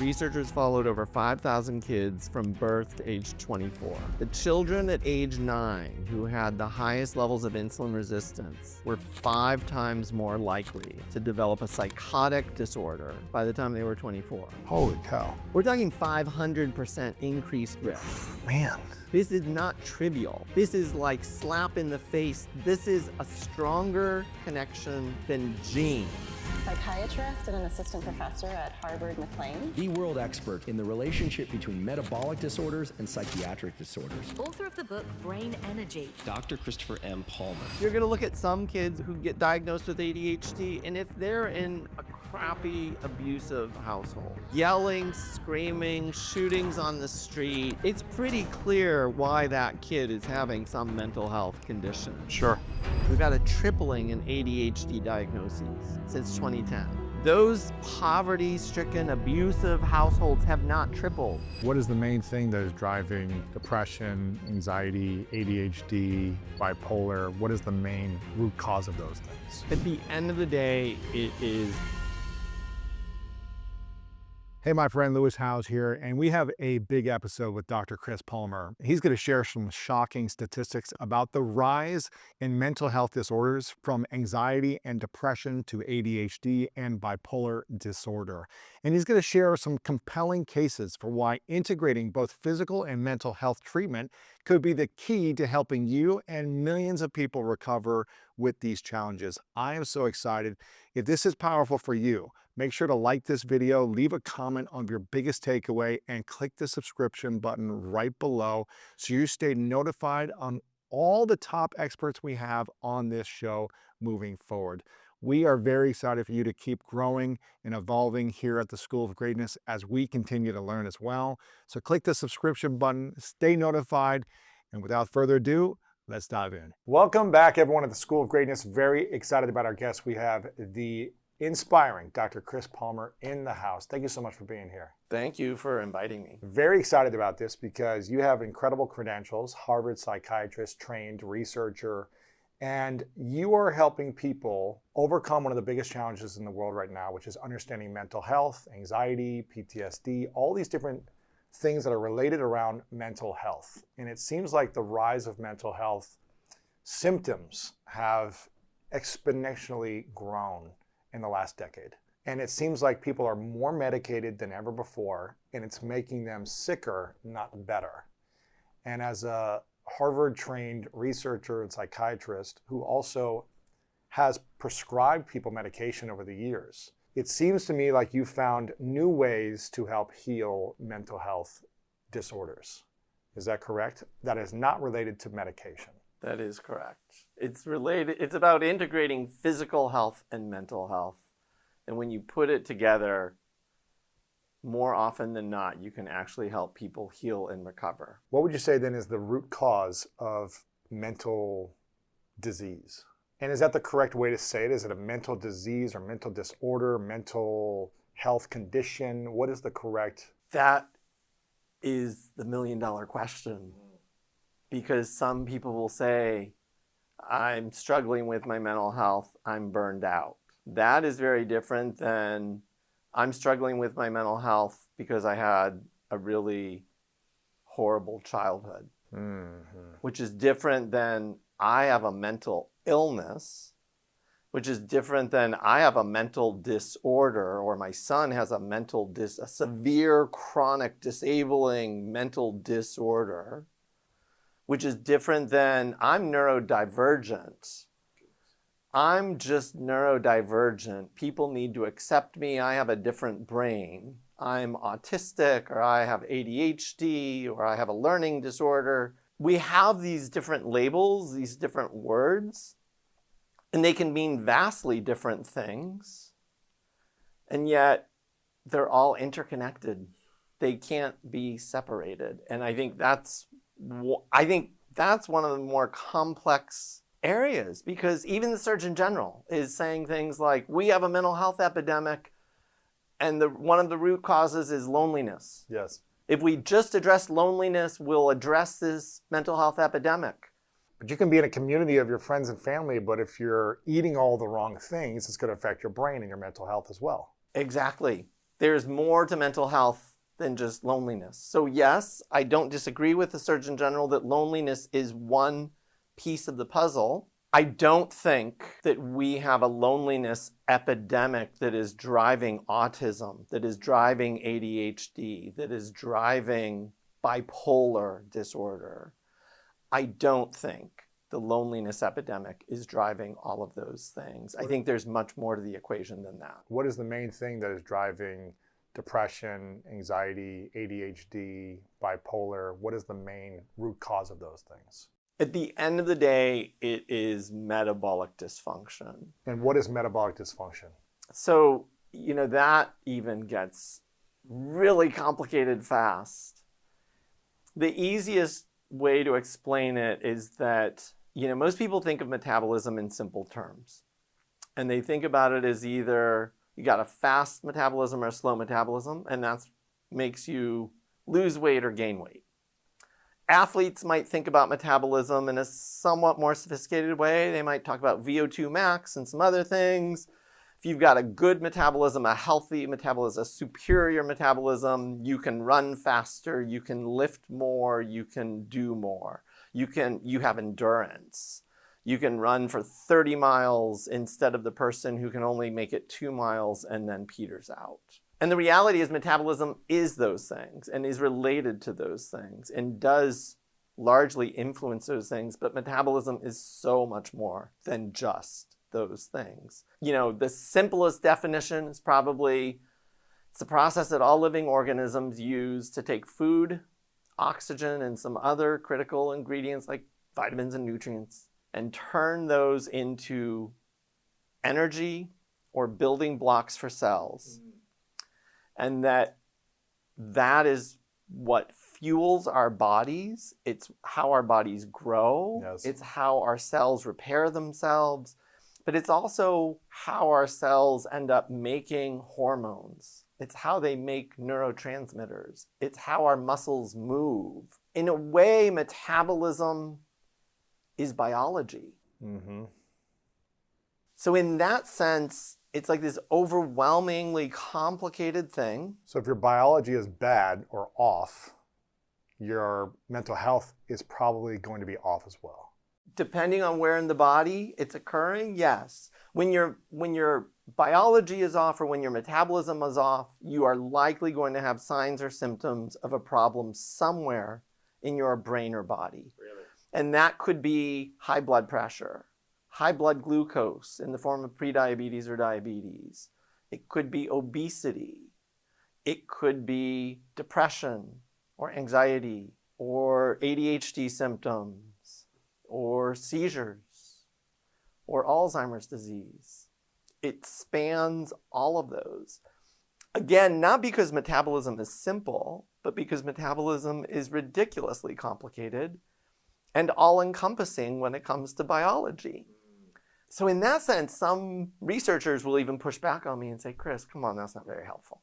Researchers followed over 5,000 kids from birth to age 24. The children at age 9 who had the highest levels of insulin resistance were 5 times more likely to develop a psychotic disorder by the time they were 24. Holy cow. We're talking 500% increased risk. Man. This is not trivial. This is like slap in the face. This is a stronger connection than genes. Psychiatrist and an assistant professor at Harvard McLean. The world expert in the relationship between metabolic disorders and psychiatric disorders. Author of the book Brain Energy. Dr. Christopher M. Palmer. You're gonna look at some kids who get diagnosed with ADHD, and if they're in a crappy, abusive household, yelling, screaming, shootings on the street, it's pretty clear why that kid is having some mental health condition. Sure. We've got a tripling in ADHD diagnoses since 2010. Those poverty-stricken, abusive households have not tripled. What is the main thing that is driving depression, anxiety, ADHD, bipolar? What is the main root cause of those things? At the end of the day, it is. Hey, my friend Lewis Howes here, and we have a big episode with Dr. Chris Palmer. He's going to share some shocking statistics about the rise in mental health disorders from anxiety and depression to ADHD and bipolar disorder. And he's going to share some compelling cases for why integrating both physical and mental health treatment could be the key to helping you and millions of people recover with these challenges. I am so excited. If this is powerful for you, make sure to like this video, leave a comment on your biggest takeaway, and click the subscription button right below so you stay notified on all the top experts we have on this show moving forward. We are very excited for you to keep growing and evolving here at the School of Greatness as we continue to learn as well. So click the subscription button, stay notified, and without further ado, let's dive in. Welcome back, everyone, at the School of Greatness. Very excited about our guests. We have the inspiring Dr. Chris Palmer in the house. Thank you so much for being here. Thank you for inviting me. Very excited about this because you have incredible credentials, Harvard psychiatrist, trained researcher, and you are helping people overcome one of the biggest challenges in the world right now, which is understanding mental health, anxiety, PTSD, all these different things that are related around mental health. And it seems like the rise of mental health symptoms have exponentially grown in the last decade. And it seems like people are more medicated than ever before, and it's making them sicker, not better. And as a Harvard-trained researcher and psychiatrist who also has prescribed people medication over the years, it seems to me like you found new ways to help heal mental health disorders. Is that correct? That is not related to medication. That is correct. It's about integrating physical health and mental health. And when you put it together, more often than not, you can actually help people heal and recover. What would you say then is the root cause of mental disease? And is that the correct way to say it? Is it a mental disease or mental disorder, mental health condition? What is the correct? That is the million-dollar question. Because some people will say, I'm struggling with my mental health, I'm burned out. That is very different than I'm struggling with my mental health because I had a really horrible childhood, which is different than I have a mental illness, which is different than I have a mental disorder, or my son has a severe chronic disabling mental disorder, which is different than I'm neurodivergent. I'm just neurodivergent. People need to accept me. I have a different brain. I'm autistic, or I have ADHD, or I have a learning disorder. We have these different labels, these different words, and they can mean vastly different things. And yet they're all interconnected. They can't be separated. And I think that's one of the more complex areas, because even the Surgeon General is saying things like, we have a mental health epidemic, and one of the root causes is loneliness. Yes. If we just address loneliness, we'll address this mental health epidemic. But you can be in a community of your friends and family, but if you're eating all the wrong things, it's going to affect your brain and your mental health as well. Exactly. there's more to mental health than just loneliness. So yes, I don't disagree with the Surgeon General that loneliness is one piece of the puzzle. I don't think that we have a loneliness epidemic that is driving autism, that is driving ADHD, that is driving bipolar disorder. I don't think the loneliness epidemic is driving all of those things. I think there's much more to the equation than that. What is the main thing that is driving depression, anxiety, ADHD, bipolar? What is the main root cause of those things? At the end of the day, it is metabolic dysfunction. And what is metabolic dysfunction? So, that even gets really complicated fast. The easiest way to explain it is that, most people think of metabolism in simple terms. And they think about it as either you got a fast metabolism or a slow metabolism, and that makes you lose weight or gain weight. Athletes might think about metabolism in a somewhat more sophisticated way. They might talk about VO2 max and some other things. If you've got a good metabolism, a healthy metabolism, a superior metabolism, you can run faster, you can lift more, you can do more. You have endurance. You can run for 30 miles instead of the person who can only make it 2 miles and then peters out. And the reality is metabolism is those things and is related to those things and does largely influence those things, but metabolism is so much more than just those things. The simplest definition is probably it's the process that all living organisms use to take food, oxygen, and some other critical ingredients like vitamins and nutrients and turn those into energy or building blocks for cells. And that is what fuels our bodies. It's how our bodies grow. Yes. It's how our cells repair themselves. But it's also how our cells end up making hormones. It's how they make neurotransmitters. It's how our muscles move. In a way, metabolism is biology. Mm-hmm. So in that sense, it's like this overwhelmingly complicated thing. So if your biology is bad or off, your mental health is probably going to be off as well. Depending on where in the body it's occurring, yes. When your biology is off or when your metabolism is off, you are likely going to have signs or symptoms of a problem somewhere in your brain or body. Really? And that could be high blood pressure, high blood glucose in the form of prediabetes or diabetes. It could be obesity. It could be depression or anxiety or ADHD symptoms or seizures or Alzheimer's disease. It spans all of those. Again, not because metabolism is simple, but because metabolism is ridiculously complicated and all-encompassing when it comes to biology. So in that sense, some researchers will even push back on me and say, Chris, come on, that's not very helpful.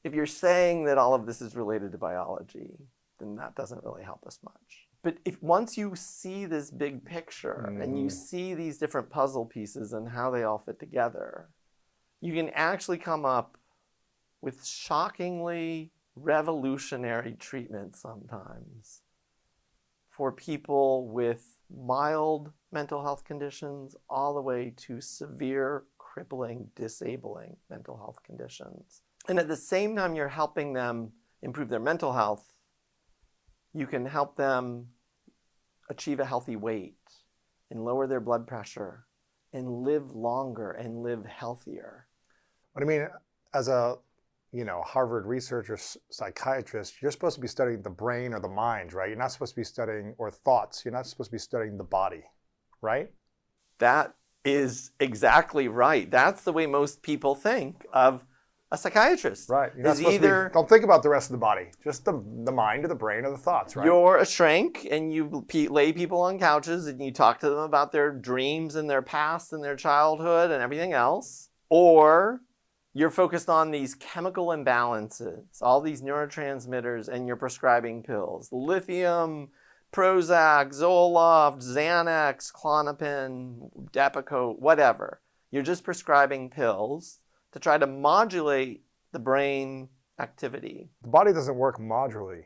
If you're saying that all of this is related to biology, then that doesn't really help us much. But if once you see this big picture and you see these different puzzle pieces and how they all fit together, you can actually come up with shockingly revolutionary treatments sometimes for people with mild mental health conditions all the way to severe, crippling, disabling mental health conditions. And at the same time you're helping them improve their mental health, you can help them achieve a healthy weight and lower their blood pressure and live longer and live healthier. But I mean, as a Harvard researcher, psychiatrist, you're supposed to be studying the brain or the mind, right? You're not supposed to be studying, or thoughts, you're not supposed to be studying the body, right? That is exactly right. That's the way most people think of a psychiatrist. Right. You're not is supposed either to be, don't think about the rest of the body, just the mind or the brain or the thoughts, right? you're a shrink and you lay people on couches and you talk to them about their dreams and their past and their childhood and everything else. Or you're focused on these chemical imbalances, all these neurotransmitters, and you're prescribing pills. Lithium, Prozac, Zoloft, Xanax, Klonopin, Depakote, whatever. You're just prescribing pills to try to modulate the brain activity. The body doesn't work modularly.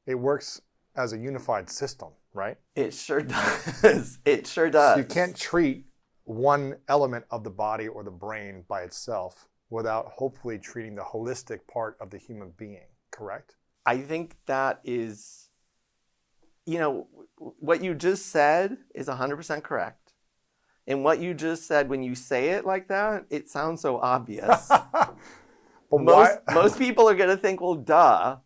It works as a unified system, right? It sure does. It sure does. So you can't treat one element of the body or the brain by itself without hopefully treating the holistic part of the human being, correct? I think that is, what you just said is 100% correct. And what you just said, when you say it like that, it sounds so obvious. But most people are going to think, well, duh.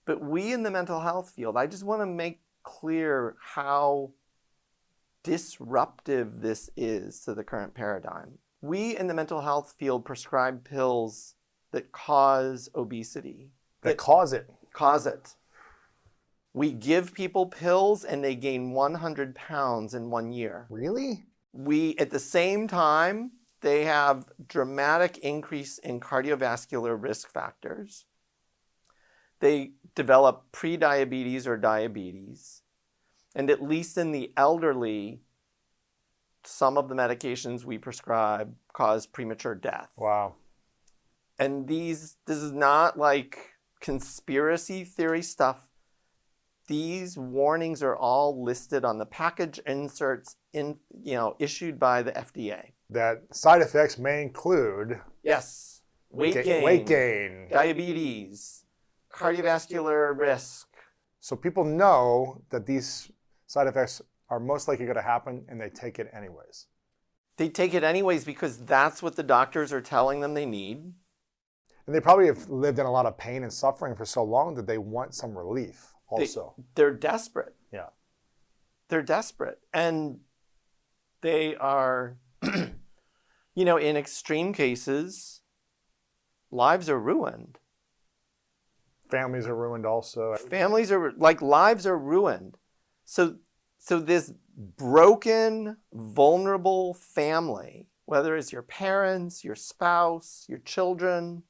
But we in the mental health field, I just want to make clear how disruptive this is to the current paradigm. We in the mental health field prescribe pills that cause obesity. That cause it. Cause it. We give people pills and they gain 100 pounds in 1 year. Really? At the same time, they have dramatic increase in cardiovascular risk factors. They develop prediabetes or diabetes. And at least in the elderly, some of the medications we prescribe cause premature death. Wow. And this is not like conspiracy theory stuff. These warnings are all listed on the package inserts issued by the FDA. That side effects may include Yes. Weight gain, diabetes, cardiovascular risk. So people know that these side effects are most likely going to happen and they take it anyways. They take it anyways because that's what the doctors are telling them they need. And they probably have lived in a lot of pain and suffering for so long that they want some relief also. They're desperate. Yeah. They're desperate. And they are, in extreme cases, lives are ruined. Families are ruined also. Lives are ruined. So this broken, vulnerable family, whether it's your parents, your spouse, your children,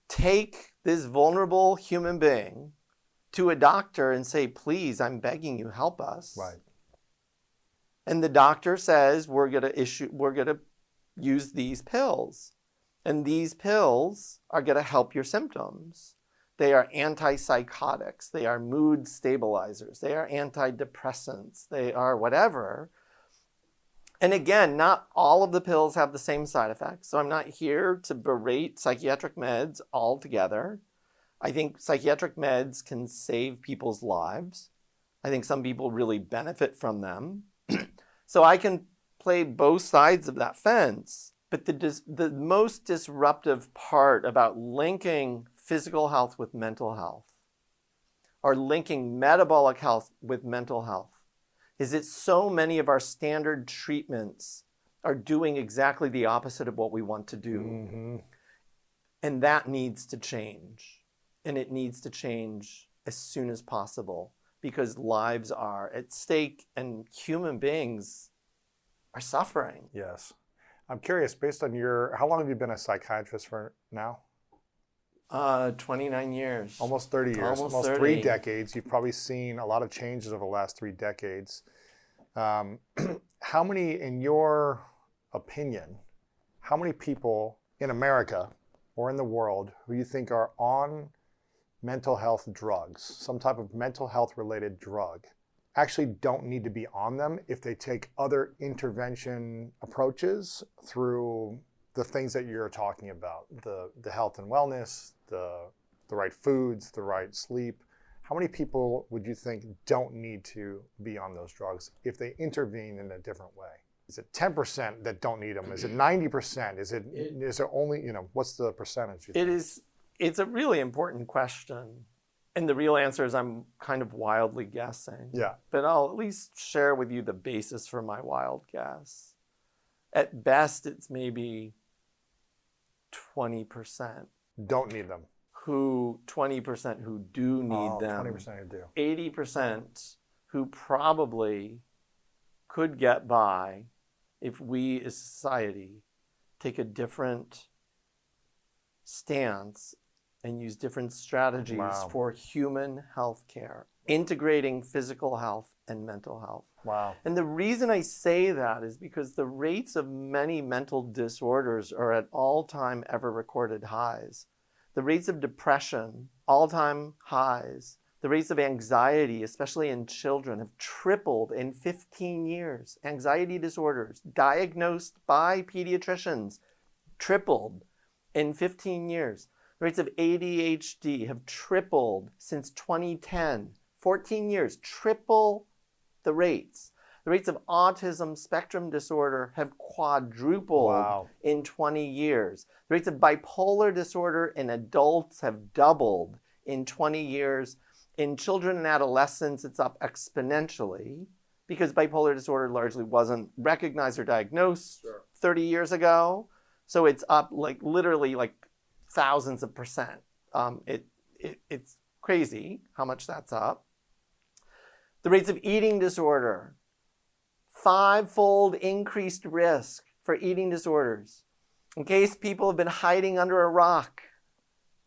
take this vulnerable human being to a doctor and say, please, I'm begging you, help us. Right. And the doctor says, we're going to use these pills. And these pills are going to help your symptoms. They are antipsychotics. They are mood stabilizers. They are antidepressants. They are whatever. And again, not all of the pills have the same side effects. So I'm not here to berate psychiatric meds altogether. I think psychiatric meds can save people's lives. I think some people really benefit from them. So I can play both sides of that fence. But the most disruptive part about linking physical health with mental health, or linking metabolic health with mental health, is that so many of our standard treatments are doing exactly the opposite of what we want to do. Mm-hmm. And that needs to change. And it needs to change as soon as possible because lives are at stake and human beings are suffering. Yes. I'm curious, based on how long have you been a psychiatrist for now? 29 years. Almost 30 years. Almost 30. 3 decades. You've probably seen a lot of changes over the last 3 decades. How many, in your opinion, how many people in America or in the world who you think are on mental health drugs, some type of mental health related drug, actually don't need to be on them if they take other intervention approaches through the things that you're talking about, the health and wellness, the right foods, the right sleep? How many people would you think don't need to be on those drugs if they intervene in a different way? Is it 10% that don't need them? Is it 90%? Is it only, what's the percentage? It's a really important question. And the real answer is I'm kind of wildly guessing. Yeah. But I'll at least share with you the basis for my wild guess. At best, it's maybe 20%. Don't need them. 20% who do need them. 20% who do. 80% who probably could get by if we as society take a different stance and use different strategies Wow. for human health care, integrating physical health and mental health. Wow. And the reason I say that is because the rates of many mental disorders are at all-time ever recorded highs. The rates of depression, all-time highs. The rates of anxiety, especially in children, have tripled in 15 years. Anxiety disorders diagnosed by pediatricians tripled in 15 years. The rates of ADHD have tripled since 2010. 14 years, triple the rates. The rates of autism spectrum disorder have quadrupled Wow. in 20 years. The rates of bipolar disorder in adults have doubled in 20 years. In children and adolescents, it's up exponentially because bipolar disorder largely wasn't recognized or diagnosed 30 years ago. So it's up like literally like thousands of percent. It's crazy how much that's up. The rates of eating disorder, 5-fold increased risk for eating disorders. In case people have been hiding under a rock,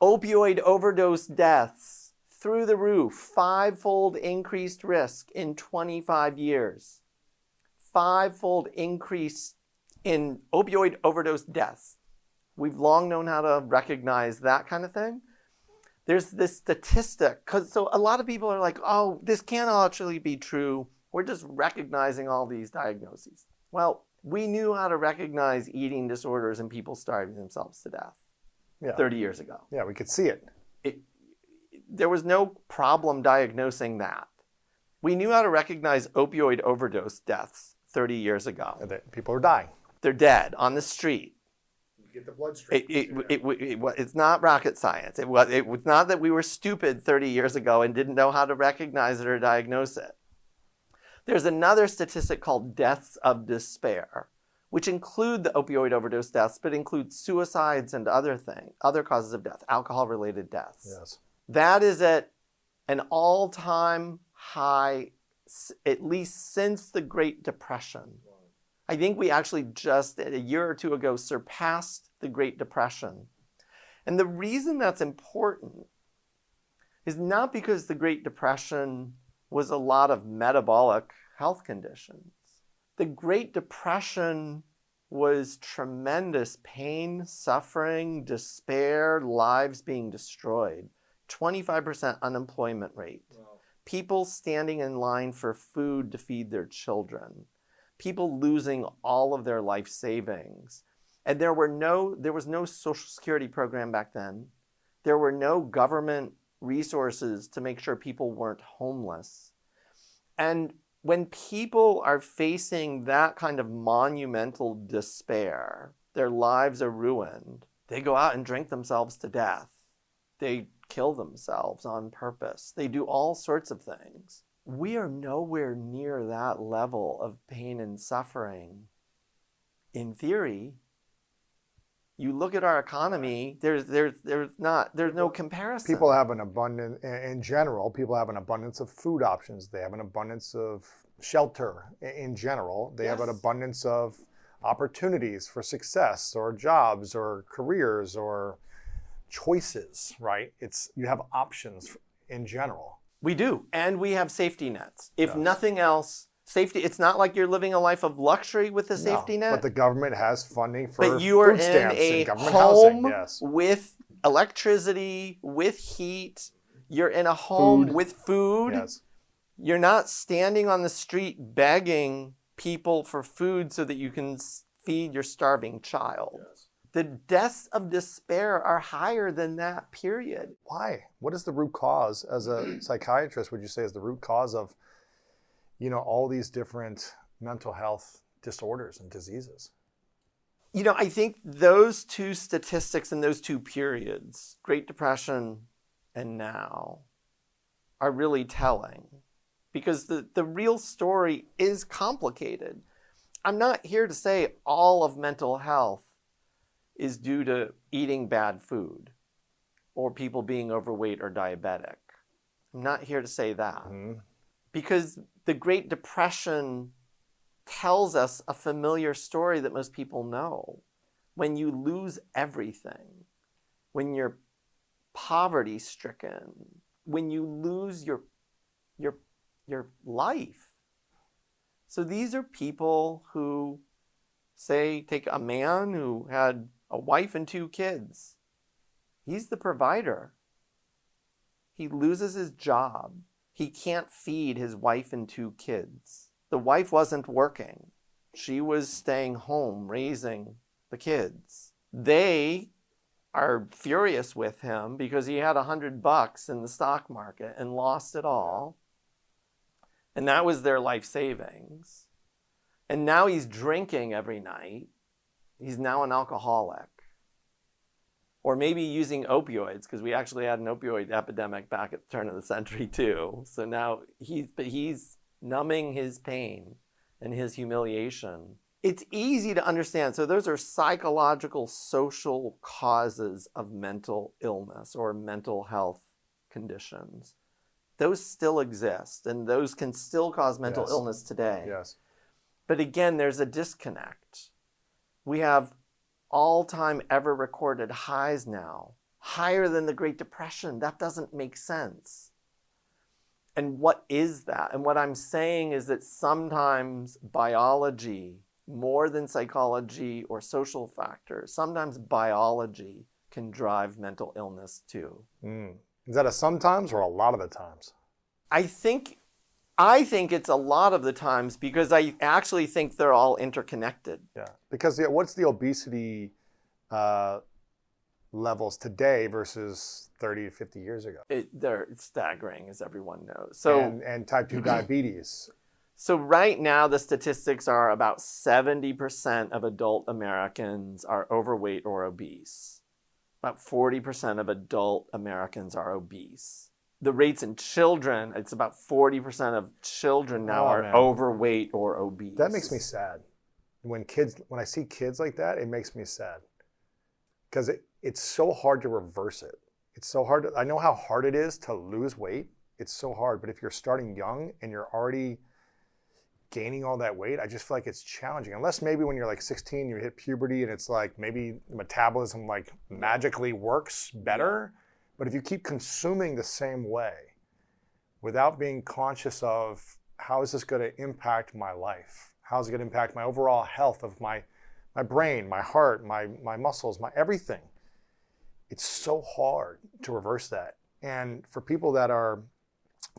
opioid overdose deaths through the roof, 5-fold increased risk in 25 years. 5-fold increase in opioid overdose deaths. We've long known how to recognize that kind of thing. There's this statistic, so a lot of people are like, oh, this can't actually be true. We're just recognizing all these diagnoses. Well, we knew how to recognize eating disorders and people starving themselves to death 30 years ago. Yeah, we could see it. There was no problem diagnosing that. We knew how to recognize opioid overdose deaths 30 years ago. People are dying. They're dead on the street. You get the bloodstream. It's not rocket science. It was not that we were stupid 30 years ago and didn't know how to recognize it or diagnose it. There's another statistic called deaths of despair, which include the opioid overdose deaths, but include suicides and other causes of death, alcohol-related deaths. Yes. That is at an all-time high, at least since the Great Depression. I think we actually just a year or two ago surpassed the Great Depression. And the reason that's important is not because the Great Depression was a lot of metabolic health conditions. The Great Depression was tremendous pain, suffering, despair, lives being destroyed. 25% unemployment rate. Wow. People standing in line for food to feed their children. People losing all of their life savings. And there was no Social Security program back then. There were no government resources to make sure people weren't homeless. And when people are facing that kind of monumental despair, their lives are ruined, they go out and drink themselves to death. They kill themselves on purpose. They do all sorts of things. We are nowhere near that level of pain and suffering. In theory, you look at our economy, there's no comparison. People have an abundance, in general, people have an abundance of food options. They have an abundance of shelter in general. They have an abundance of opportunities for success or jobs or careers or choices, right? You have options in general. We do, and we have safety nets. If nothing else, safety, it's not like you're living a life of luxury with a safety net. But the government has funding for but you are food in stamps a and government home housing. Yes. with electricity, with heat. You're in a home with food. Yes. You're not standing on the street begging people for food so that you can feed your starving child. Yes. The deaths of despair are higher than that, period. Why? What is the root cause, as a psychiatrist, would you say is the root cause of, all these different mental health disorders and diseases? I think those two statistics and those two periods, Great Depression and now, are really telling. Because the real story is complicated. I'm not here to say all of mental health is due to eating bad food or people being overweight or diabetic. I'm not here to say that. Mm-hmm. Because the Great Depression tells us a familiar story that most people know. When you lose everything, when your poverty stricken, when you lose your life. So these are people who, say, take a man who had a wife and 2 kids. He's the provider. He loses his job. He can't feed his wife and 2 kids. The wife wasn't working. She was staying home raising the kids. They are furious with him because he had $100 in the stock market and lost it all. And that was their life savings. And now he's drinking every night. He's now an alcoholic. Or maybe using opioids, because we actually had an opioid epidemic back at the turn of the century too. So now he's numbing his pain and his humiliation. It's easy to understand. So those are psychological, social causes of mental illness or mental health conditions. Those still exist, and those can still cause mental illness today. Yes. But again, there's a disconnect. We have all-time ever recorded highs now, higher than the Great Depression. That doesn't make sense. And what is that? And what I'm saying is that sometimes biology, more than psychology or social factors, sometimes biology can drive mental illness too. Is that a sometimes or a lot of the times? I think it's a lot of the times, because I actually think they're all interconnected. Yeah, because what's the obesity levels today versus 30 to 50 years ago? They're staggering, as everyone knows. So, and type 2 diabetes. So right now, the statistics are about 70% of adult Americans are overweight or obese. About 40% of adult Americans are obese. The rates in children, it's about 40% of children now are overweight or obese. That makes me sad. When I see kids like that, it makes me sad. Because it's so hard to reverse it. It's so hard. I know how hard it is to lose weight. It's so hard. But if you're starting young and you're already gaining all that weight, I just feel like it's challenging. Unless maybe when you're like 16, you hit puberty and it's like maybe metabolism like magically works better. But if you keep consuming the same way without being conscious of how is this going to impact my life? How is it going to impact my overall health of my brain, my heart, my muscles, my everything? It's so hard to reverse that. And for people that are,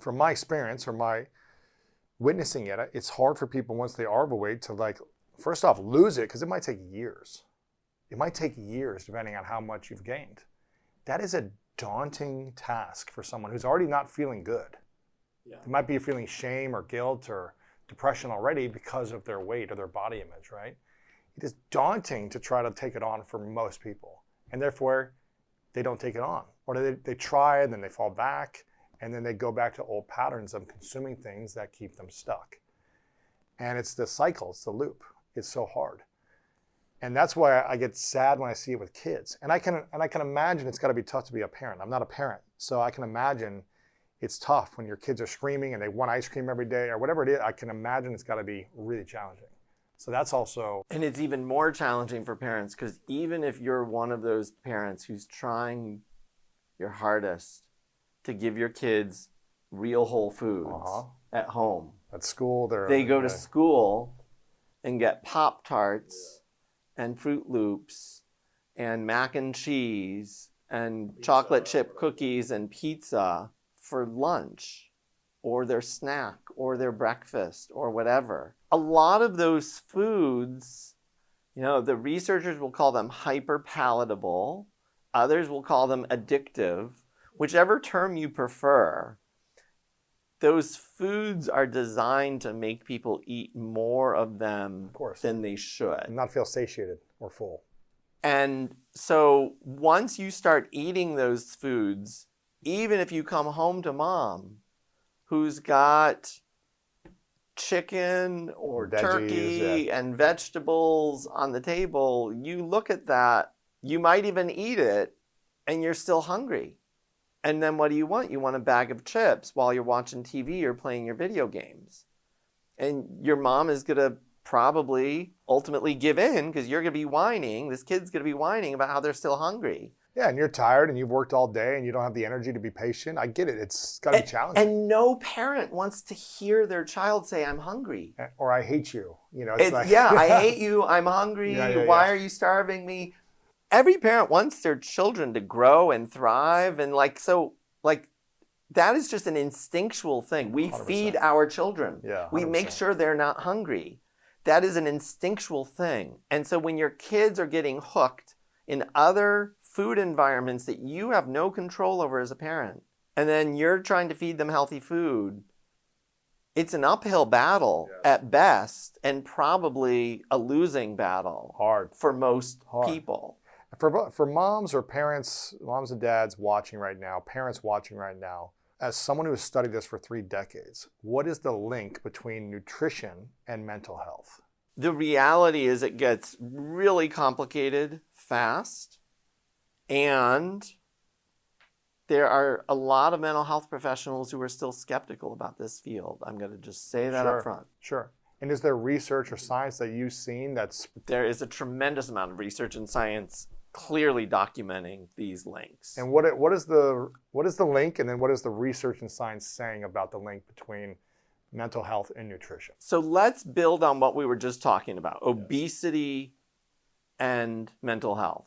from my experience or my witnessing it, it's hard for people once they are overweight to, like, first off, lose it, because it might take years. It might take years depending on how much you've gained. That is a daunting task for someone who's already not feeling good. Yeah. They might be feeling shame or guilt or depression already because of their weight or their body image, right? It is daunting to try to take it on for most people. And therefore, they don't take it on. Or they try and then they fall back. And then they go back to old patterns of consuming things that keep them stuck. And it's the cycle, it's the loop. It's so hard. And that's why I get sad when I see it with kids. And I can imagine it's got to be tough to be a parent. I'm not a parent, so I can imagine it's tough when your kids are screaming and they want ice cream every day or whatever it is. I can imagine it's got to be really challenging. So that's also... And it's even more challenging for parents, because even if you're one of those parents who's trying your hardest to give your kids real whole foods at home. At school, they go to school and get Pop-Tarts and Fruit Loops and mac and cheese and chocolate chip cookies and pizza for lunch or their snack or their breakfast or whatever. A lot of those foods, the researchers will call them hyperpalatable. Others will call them addictive. Whichever term you prefer, those foods are designed to make people eat more of them than they should. And not feel satiated or full. And so once you start eating those foods, even if you come home to mom, who's got chicken or veggies, turkey and vegetables on the table, you look at that, you might even eat it, and you're still hungry. And then what do you want? You want a bag of chips while you're watching TV or playing your video games. And your mom is going to probably ultimately give in, because you're going to be whining. This kid's going to be whining about how they're still hungry. Yeah, and you're tired and you've worked all day and you don't have the energy to be patient. I get it. It's got to be challenging. And no parent wants to hear their child say, I'm hungry. Or I hate you. You know, it's like, yeah, I hate you. I'm hungry. Why are you starving me? Every parent wants their children to grow and thrive. And that is just an instinctual thing. We 100%. feed our children. Yeah, we make 100%. sure they're not hungry. That is an instinctual thing. And so when your kids are getting hooked in other food environments that you have no control over as a parent, and then you're trying to feed them healthy food, it's an uphill battle at best, and probably a losing battle for most people. For moms or parents, moms and dads watching right now, parents watching right now, as someone who has studied this for 3 decades, what is the link between nutrition and mental health? The reality is it gets really complicated fast, and there are a lot of mental health professionals who are still skeptical about this field. I'm going to just say that up front. Sure. And is there research or science that you've seen There is a tremendous amount of research and science clearly documenting these links. And what is the link, and then what is the research and science saying about the link between mental health and nutrition? So let's build on what we were just talking about, obesity and mental health.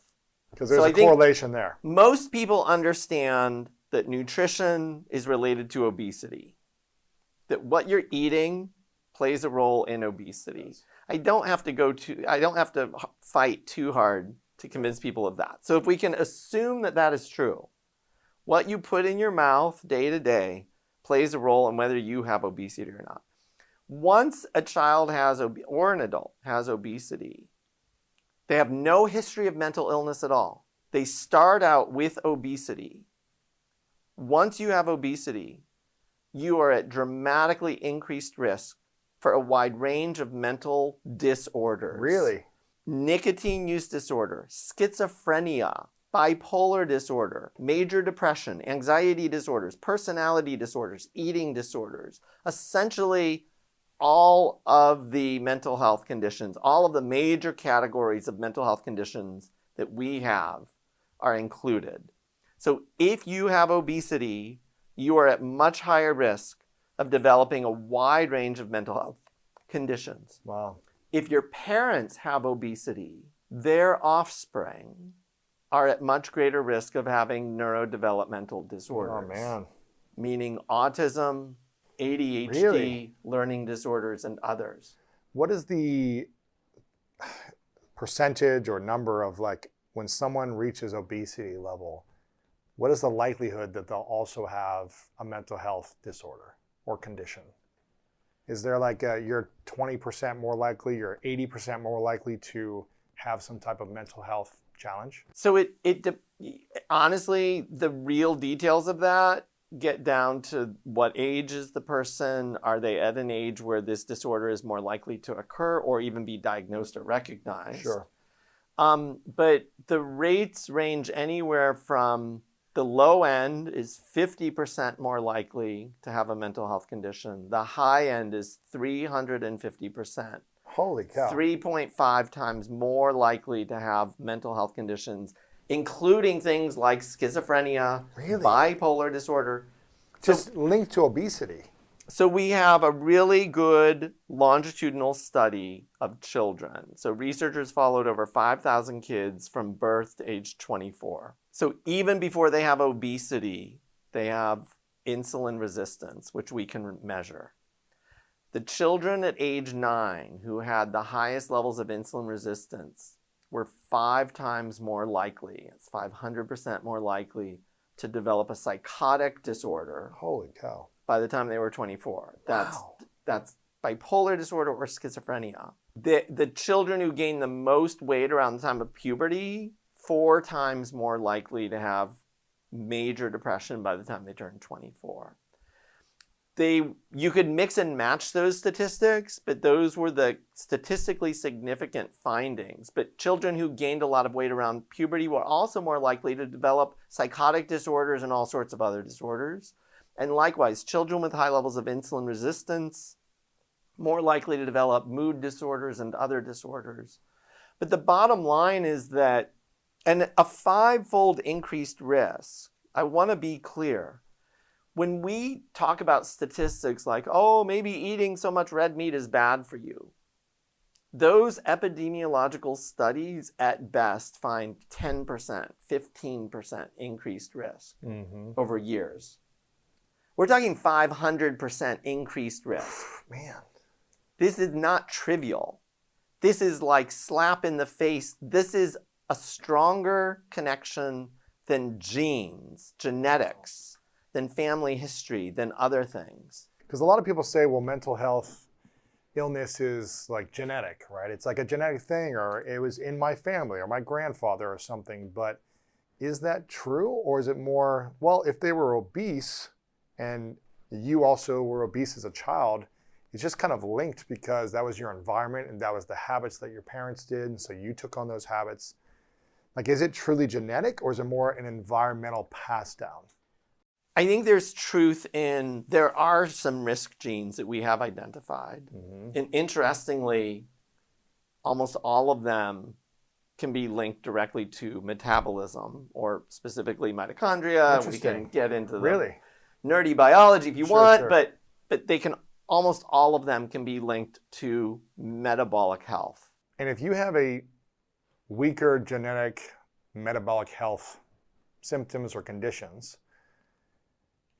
Because there's a correlation there. Most people understand that nutrition is related to obesity, that what you're eating plays a role in obesity. Yes. I don't have to fight too hard to convince people of that. So if we can assume that that is true, what you put in your mouth day to day plays a role in whether you have obesity or not. Once a child or an adult has obesity, they have no history of mental illness at all. They start out with obesity. Once you have obesity, you are at dramatically increased risk for a wide range of mental disorders. Really? Nicotine use disorder, schizophrenia, bipolar disorder, major depression, anxiety disorders, personality disorders, eating disorders. Essentially, all of the mental health conditions, all of the major categories of mental health conditions that we have are included. So if you have obesity, you are at much higher risk of developing a wide range of mental health conditions. Wow. If your parents have obesity, their offspring are at much greater risk of having neurodevelopmental disorders. Oh, man. Meaning autism, ADHD, Really? learning disorders, and others. What is the percentage or number of when someone reaches obesity level, what is the likelihood that they'll also have a mental health disorder or condition? Is there you're 20% more likely, you're 80% more likely to have some type of mental health challenge? So honestly, the real details of that get down to what age is the person? Are they at an age where this disorder is more likely to occur or even be diagnosed or recognized? Sure. But the rates range anywhere from the low end is 50% more likely to have a mental health condition. The high end is 350%. Holy cow. 3.5 times more likely to have mental health conditions, including things like schizophrenia, bipolar disorder. Just linked to obesity. So we have a really good longitudinal study of children. So researchers followed over 5,000 kids from birth to age 24. So even before they have obesity, they have insulin resistance, which we can measure. The children at age 9 who had the highest levels of insulin resistance were 5 times more likely, it's 500% more likely to develop a psychotic disorder. Holy cow. By the time they were 24. Wow. That's bipolar disorder or schizophrenia. The children who gain the most weight around the time of puberty, 4 times more likely to have major depression by the time they turn 24. You could mix and match those statistics, but those were the statistically significant findings. But children who gained a lot of weight around puberty were also more likely to develop psychotic disorders and all sorts of other disorders. And likewise, children with high levels of insulin resistance, more likely to develop mood disorders and other disorders. But the bottom line is that And a 5-fold increased risk. I want to be clear. When we talk about statistics like, oh, maybe eating so much red meat is bad for you, those epidemiological studies at best find 10%, 15% increased risk over years. We're talking 500% increased risk. Man. This is not trivial. This is like slap in the face. This is a stronger connection than genes, genetics, than family history, than other things. Because a lot of people say, well, mental health illness is like genetic, right? It's like a genetic thing, or it was in my family or my grandfather or something. But is that true? Or is it more, well, if they were obese and you also were obese as a child, it's just kind of linked because that was your environment and that was the habits that your parents did. And so you took on those habits. Like, is it truly genetic, or is it more an environmental pass down? I think there's truth in, there are some risk genes that we have identified. And interestingly, almost all of them can be linked directly to metabolism, or specifically mitochondria. We can get into the nerdy biology if you want, but they can, almost all of them can be linked to metabolic health. And if you have a weaker genetic metabolic health symptoms or conditions,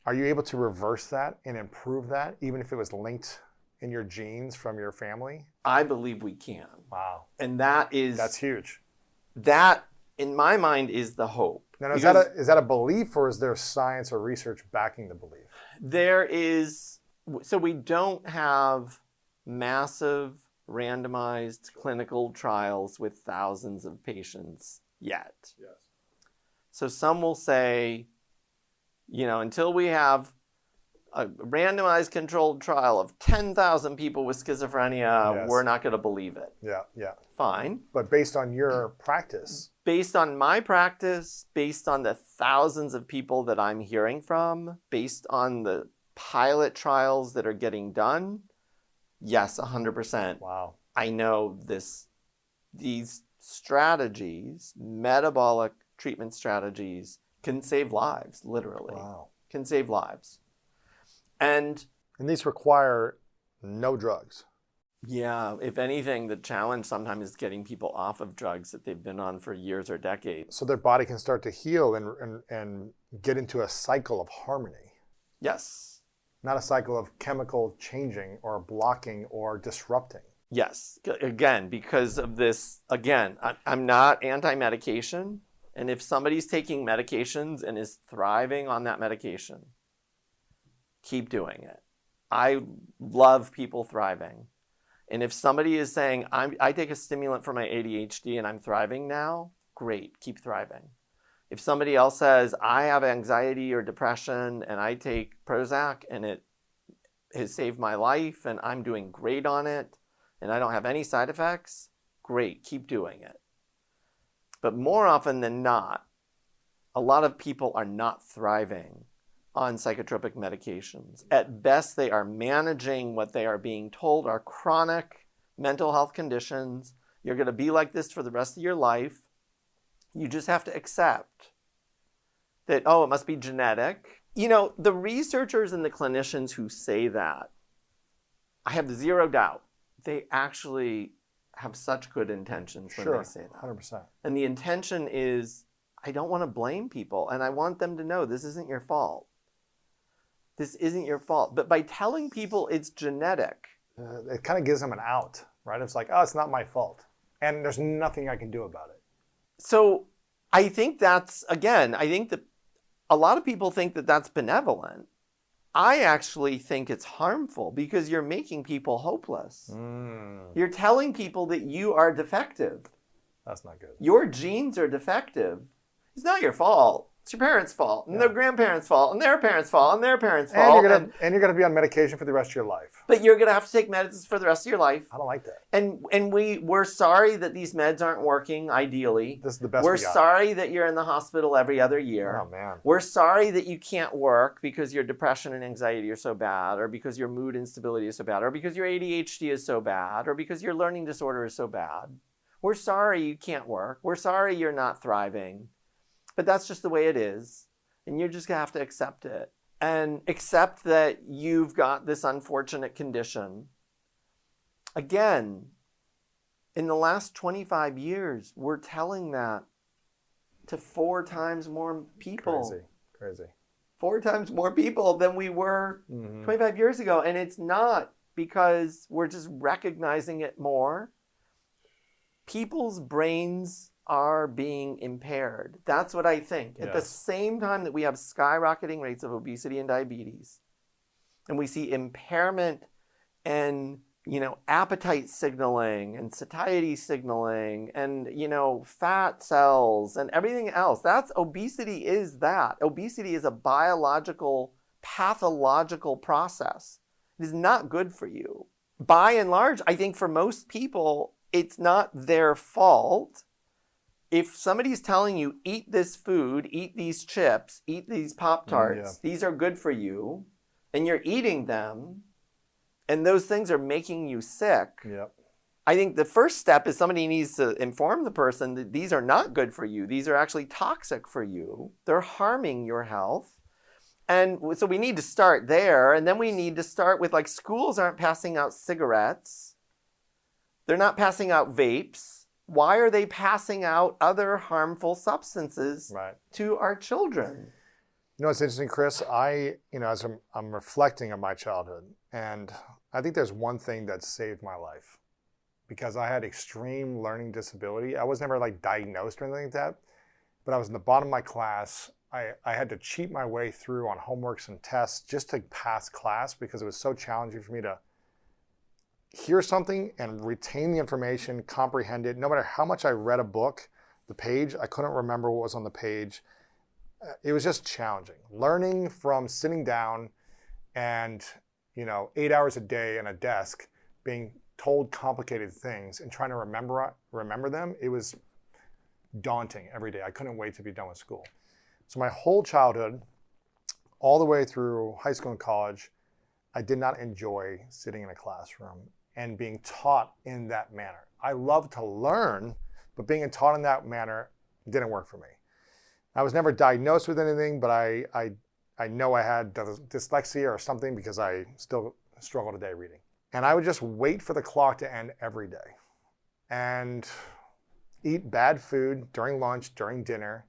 are you able to reverse that and improve that, even if it was linked in your genes from your family? I believe we can. Wow. And that's huge. That, in my mind, is the hope. Now, is that a belief, or is there science or research backing the belief? There is. So we don't have massive randomized clinical trials with thousands of patients yet. Yes. So some will say, until we have a randomized controlled trial of 10,000 people with schizophrenia, we're not going to believe it. Yeah. Fine. But based on your practice? Based on my practice, based on the thousands of people that I'm hearing from, based on the pilot trials that are getting done, yes, 100%. Wow. I know these strategies, metabolic treatment strategies, can save lives, literally. Wow. Can save lives. And these require no drugs. Yeah, if anything, the challenge sometimes is getting people off of drugs that they've been on for years or decades. So their body can start to heal and get into a cycle of harmony. Yes. Not a cycle of chemical changing or blocking or disrupting. Yes. Again, because of this, I'm not anti-medication. And if somebody's taking medications and is thriving on that medication, keep doing it. I love people thriving. And if somebody is saying, I take a stimulant for my ADHD and I'm thriving now, great, keep thriving. If somebody else says, I have anxiety or depression and I take Prozac and it has saved my life and I'm doing great on it and I don't have any side effects, great, keep doing it. But more often than not, a lot of people are not thriving on psychotropic medications. At best, they are managing what they are being told are chronic mental health conditions. You're going to be like this for the rest of your life. You just have to accept that, it must be genetic. The researchers and the clinicians who say that, I have zero doubt, they actually have such good intentions when they say that. 100%. And the intention is, I don't want to blame people, and I want them to know this isn't your fault. This isn't your fault. But by telling people it's genetic, it kind of gives them an out, right? It's like, it's not my fault. And there's nothing I can do about it. So I think that a lot of people think that that's benevolent. I actually think it's harmful because you're making people hopeless. You're telling people that you are defective. That's not good. Your genes are defective. It's not your fault. It's your parents' fault, and their grandparents' fault, and their parents' fault, and their parents' fault. And you're gonna be on medication for the rest of your life. But you're gonna have to take medicines for the rest of your life. I don't like that. And we're sorry that these meds aren't working ideally. This is the best We're we got. sorry that you're in the hospital every other year. Oh, man. We're sorry that you can't work because your depression and anxiety are so bad, or because your mood instability is so bad, or because your ADHD is so bad, or because your learning disorder is so bad. We're sorry you can't work. We're sorry you're not thriving. But that's just the way it is. And you're just going to have to accept it. And accept that you've got this unfortunate condition. Again, in the last 25 years, we're telling that to 4 times more people. Crazy. 4 times more people than we were 25 years ago. And it's not because we're just recognizing it more. People's brains are being impaired. That's what I think. At the same time that we have skyrocketing rates of obesity and diabetes, and we see impairment and appetite signaling and satiety signaling and, fat cells and everything else. Obesity is that. Obesity is a biological, pathological process. It is not good for you. By and large, I think for most people, it's not their fault. If somebody's telling you, eat this food, eat these chips, eat these Pop-Tarts, these are good for you, and you're eating them, and those things are making you sick, I think the first step is somebody needs to inform the person that these are not good for you. These are actually toxic for you. They're harming your health. And so we need to start there. And then we need to start with, schools aren't passing out cigarettes. They're not passing out vapes. Why are they passing out other harmful substances to our children? It's interesting, Chris. As I'm reflecting on my childhood, and I think there's one thing that saved my life, because I had extreme learning disability. I was never diagnosed or anything like that, but I was in the bottom of my class. I had to cheat my way through on homeworks and tests just to pass class, because it was so challenging for me to hear something and retain the information, comprehend it. No matter how much I read a book, the page, I couldn't remember what was on the page. It was just challenging. Learning from sitting down and, 8 hours a day in a desk, being told complicated things and trying to remember them, it was daunting every day. I couldn't wait to be done with school. So my whole childhood, all the way through high school and college, I did not enjoy sitting in a classroom and being taught in that manner. I love to learn, but being taught in that manner didn't work for me. I was never diagnosed with anything, but I know I had dyslexia or something, because I still struggle today reading. And I would just wait for the clock to end every day and eat bad food during lunch, during dinner.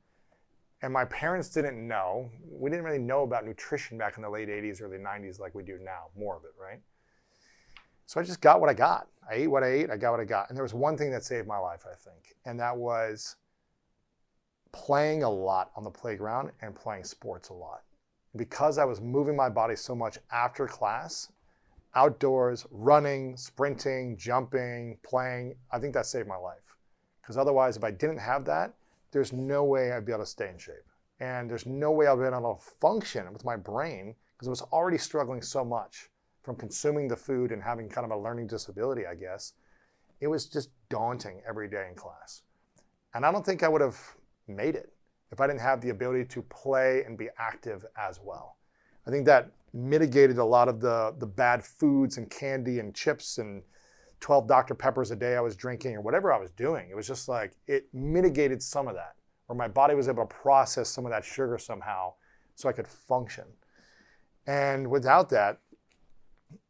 And my parents didn't know. We didn't really know about nutrition back in the late 80s, early 90s like we do now, more of it, right? So I just got what I got. I ate what I ate, I got what I got. And there was one thing that saved my life, I think, and that was playing a lot on the playground and playing sports a lot. Because I was moving my body so much after class, outdoors, running, sprinting, jumping, playing, I think that saved my life. Because otherwise, if I didn't have that, there's no way I'd be able to stay in shape. And there's no way I'll be able to function with my brain, because I was already struggling so much from consuming the food and having kind of a learning disability, I guess. It was just daunting every day in class. And I don't think I would have made it if I didn't have the ability to play and be active as well. I think that mitigated a lot of the bad foods and candy and chips and 12 Dr. Peppers a day I was drinking or whatever I was doing. It was just it mitigated some of that, where my body was able to process some of that sugar somehow so I could function. And without that,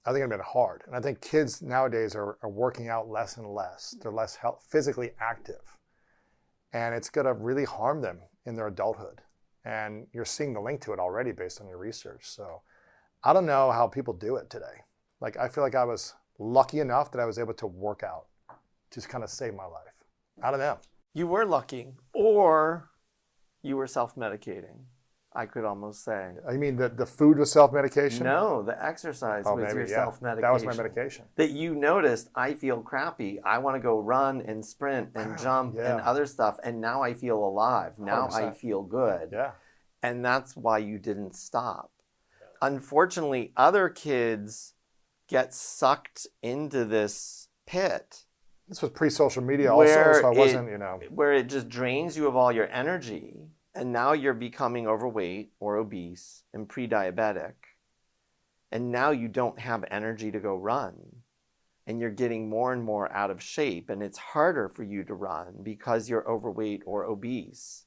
I think it'd been hard. And I think kids nowadays are working out less and less. They're less physically active. And it's gonna really harm them in their adulthood. And you're seeing the link to it already based on your research. So I don't know how people do it today. I feel like I was lucky enough that I was able to work out to kind of save my life. I don't know. You were lucky, or you were self-medicating, I could almost say. You mean the food was self-medication? No, the exercise was your self-medication. That was my medication. That you noticed, I feel crappy. I want to go run and sprint and jump and other stuff. And now I feel alive. Now 100%. I feel good. Yeah. And that's why you didn't stop. Unfortunately, other kids get sucked into this pit. This was pre-social media also, so I wasn't, Where it just drains you of all your energy. And now you're becoming overweight or obese and pre-diabetic. And now you don't have energy to go run. and you're getting more and more out of shape, and it's harder for you to run because you're overweight or obese.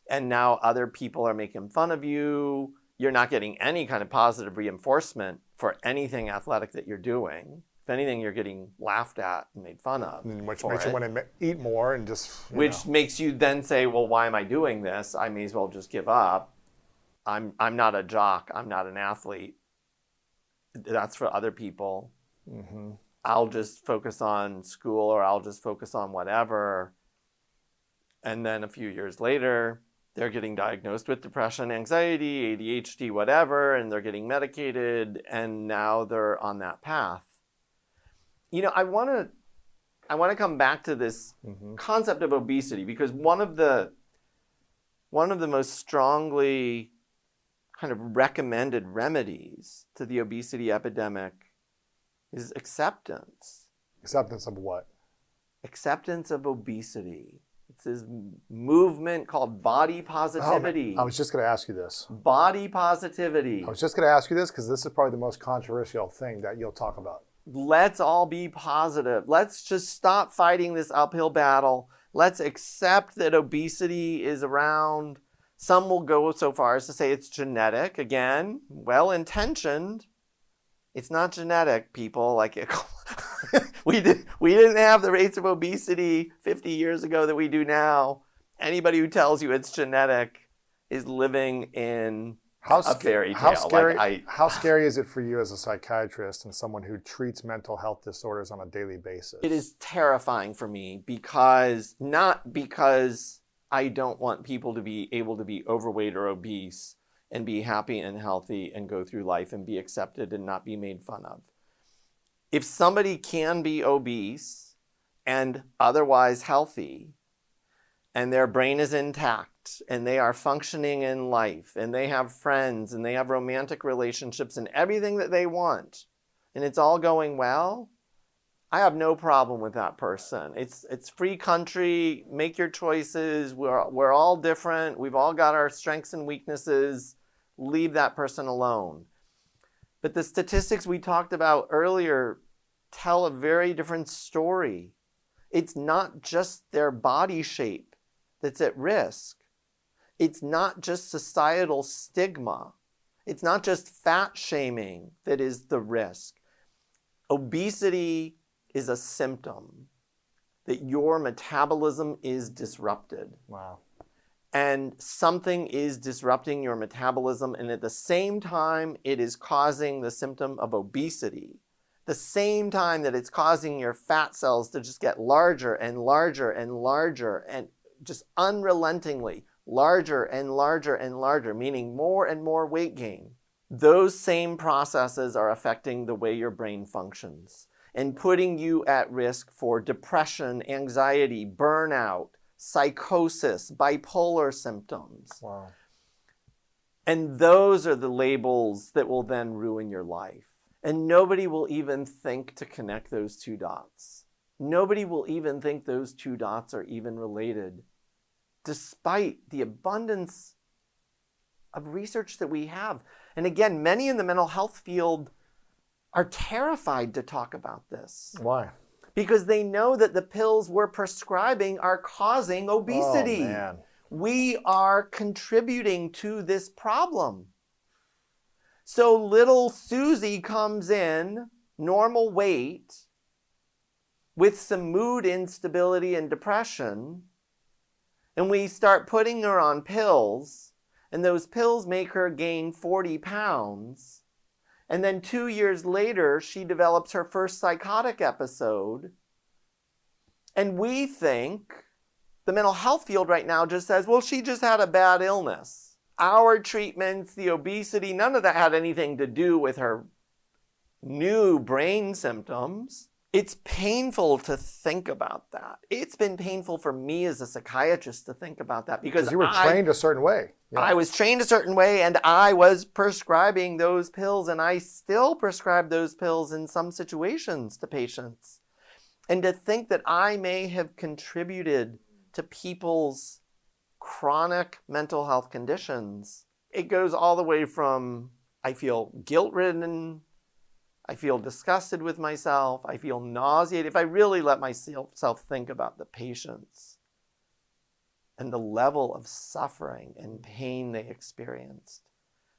And now other people are making fun of you. You're not getting any kind of positive reinforcement for anything athletic that you're doing. If anything, you're getting laughed at and made fun of. Which makes you want to eat more and just, Which makes you then say, well, why am I doing this? I may as well just give up. I'm not a jock. I'm not an athlete. That's for other people. Mm-hmm. I'll just focus on school, or I'll just focus on whatever. And then a few years later, they're getting diagnosed with depression, anxiety, ADHD, whatever, and they're getting medicated, and now they're on that path. I want to come back to this concept of obesity, because one of the most strongly kind of recommended remedies to the obesity epidemic is acceptance. Acceptance of what? Acceptance of obesity. It's this movement called body positivity. I was just going to ask you this. Body positivity. I was just going to ask you this because this is probably the most controversial thing that you'll talk about. Let's all be positive. Let's just stop fighting this uphill battle. Let's accept that obesity is around. Some will go so far as to say it's genetic. Again, well-intentioned. It's not genetic, people. We didn't have the rates of obesity 50 years ago that we do now. Anybody who tells you it's genetic is living in a fairy tale. How scary is it for you as a psychiatrist and someone who treats mental health disorders on a daily basis? It is terrifying for me not because I don't want people to be able to be overweight or obese and be happy and healthy and go through life and be accepted and not be made fun of. If somebody can be obese and otherwise healthy, and their brain is intact, and they are functioning in life, and they have friends, and they have romantic relationships, and everything that they want, and it's all going well, I have no problem with that person. It's free country. Make your choices. We're all different. We've all got our strengths and weaknesses. Leave that person alone. But the statistics we talked about earlier tell a very different story. It's not just their body shape that's at risk. It's not just societal stigma. It's not just fat shaming that is the risk. Obesity is a symptom that your metabolism is disrupted. Wow. And something is disrupting your metabolism, and at the same time, it is causing the symptom of obesity. The same time that it's causing your fat cells to just get larger and larger and larger, and just unrelentingly larger and larger and larger, meaning more and more weight gain. Those same processes are affecting the way your brain functions and putting you at risk for depression, anxiety, burnout, psychosis, bipolar symptoms. Wow. And those are the labels that will then ruin your life. And nobody will even think to connect those two dots. Nobody will even think those two dots are even related, despite the abundance of research that we have. And again, many in the mental health field are terrified to talk about this. Why? Because they know that the pills we're prescribing are causing obesity. Oh, man. We are contributing to this problem. So little Susie comes in, normal weight, with some mood instability and depression, and we start putting her on pills, and those pills make her gain 40 pounds. And then 2 years later, she develops her first psychotic episode. And we think, the mental health field right now just says, well, she just had a bad illness. Our treatments, the obesity, none of that had anything to do with her new brain symptoms. It's painful to think about that. It's been painful for me as a psychiatrist to think about that because you were trained a certain way. Yeah. I was trained a certain way, and I was prescribing those pills, and I still prescribe those pills in some situations to patients. And to think that I may have contributed to people's chronic mental health conditions, it goes all the way from I feel guilt-ridden I feel disgusted with myself. I feel nauseated. If I really let myself think about the patients and the level of suffering and pain they experienced,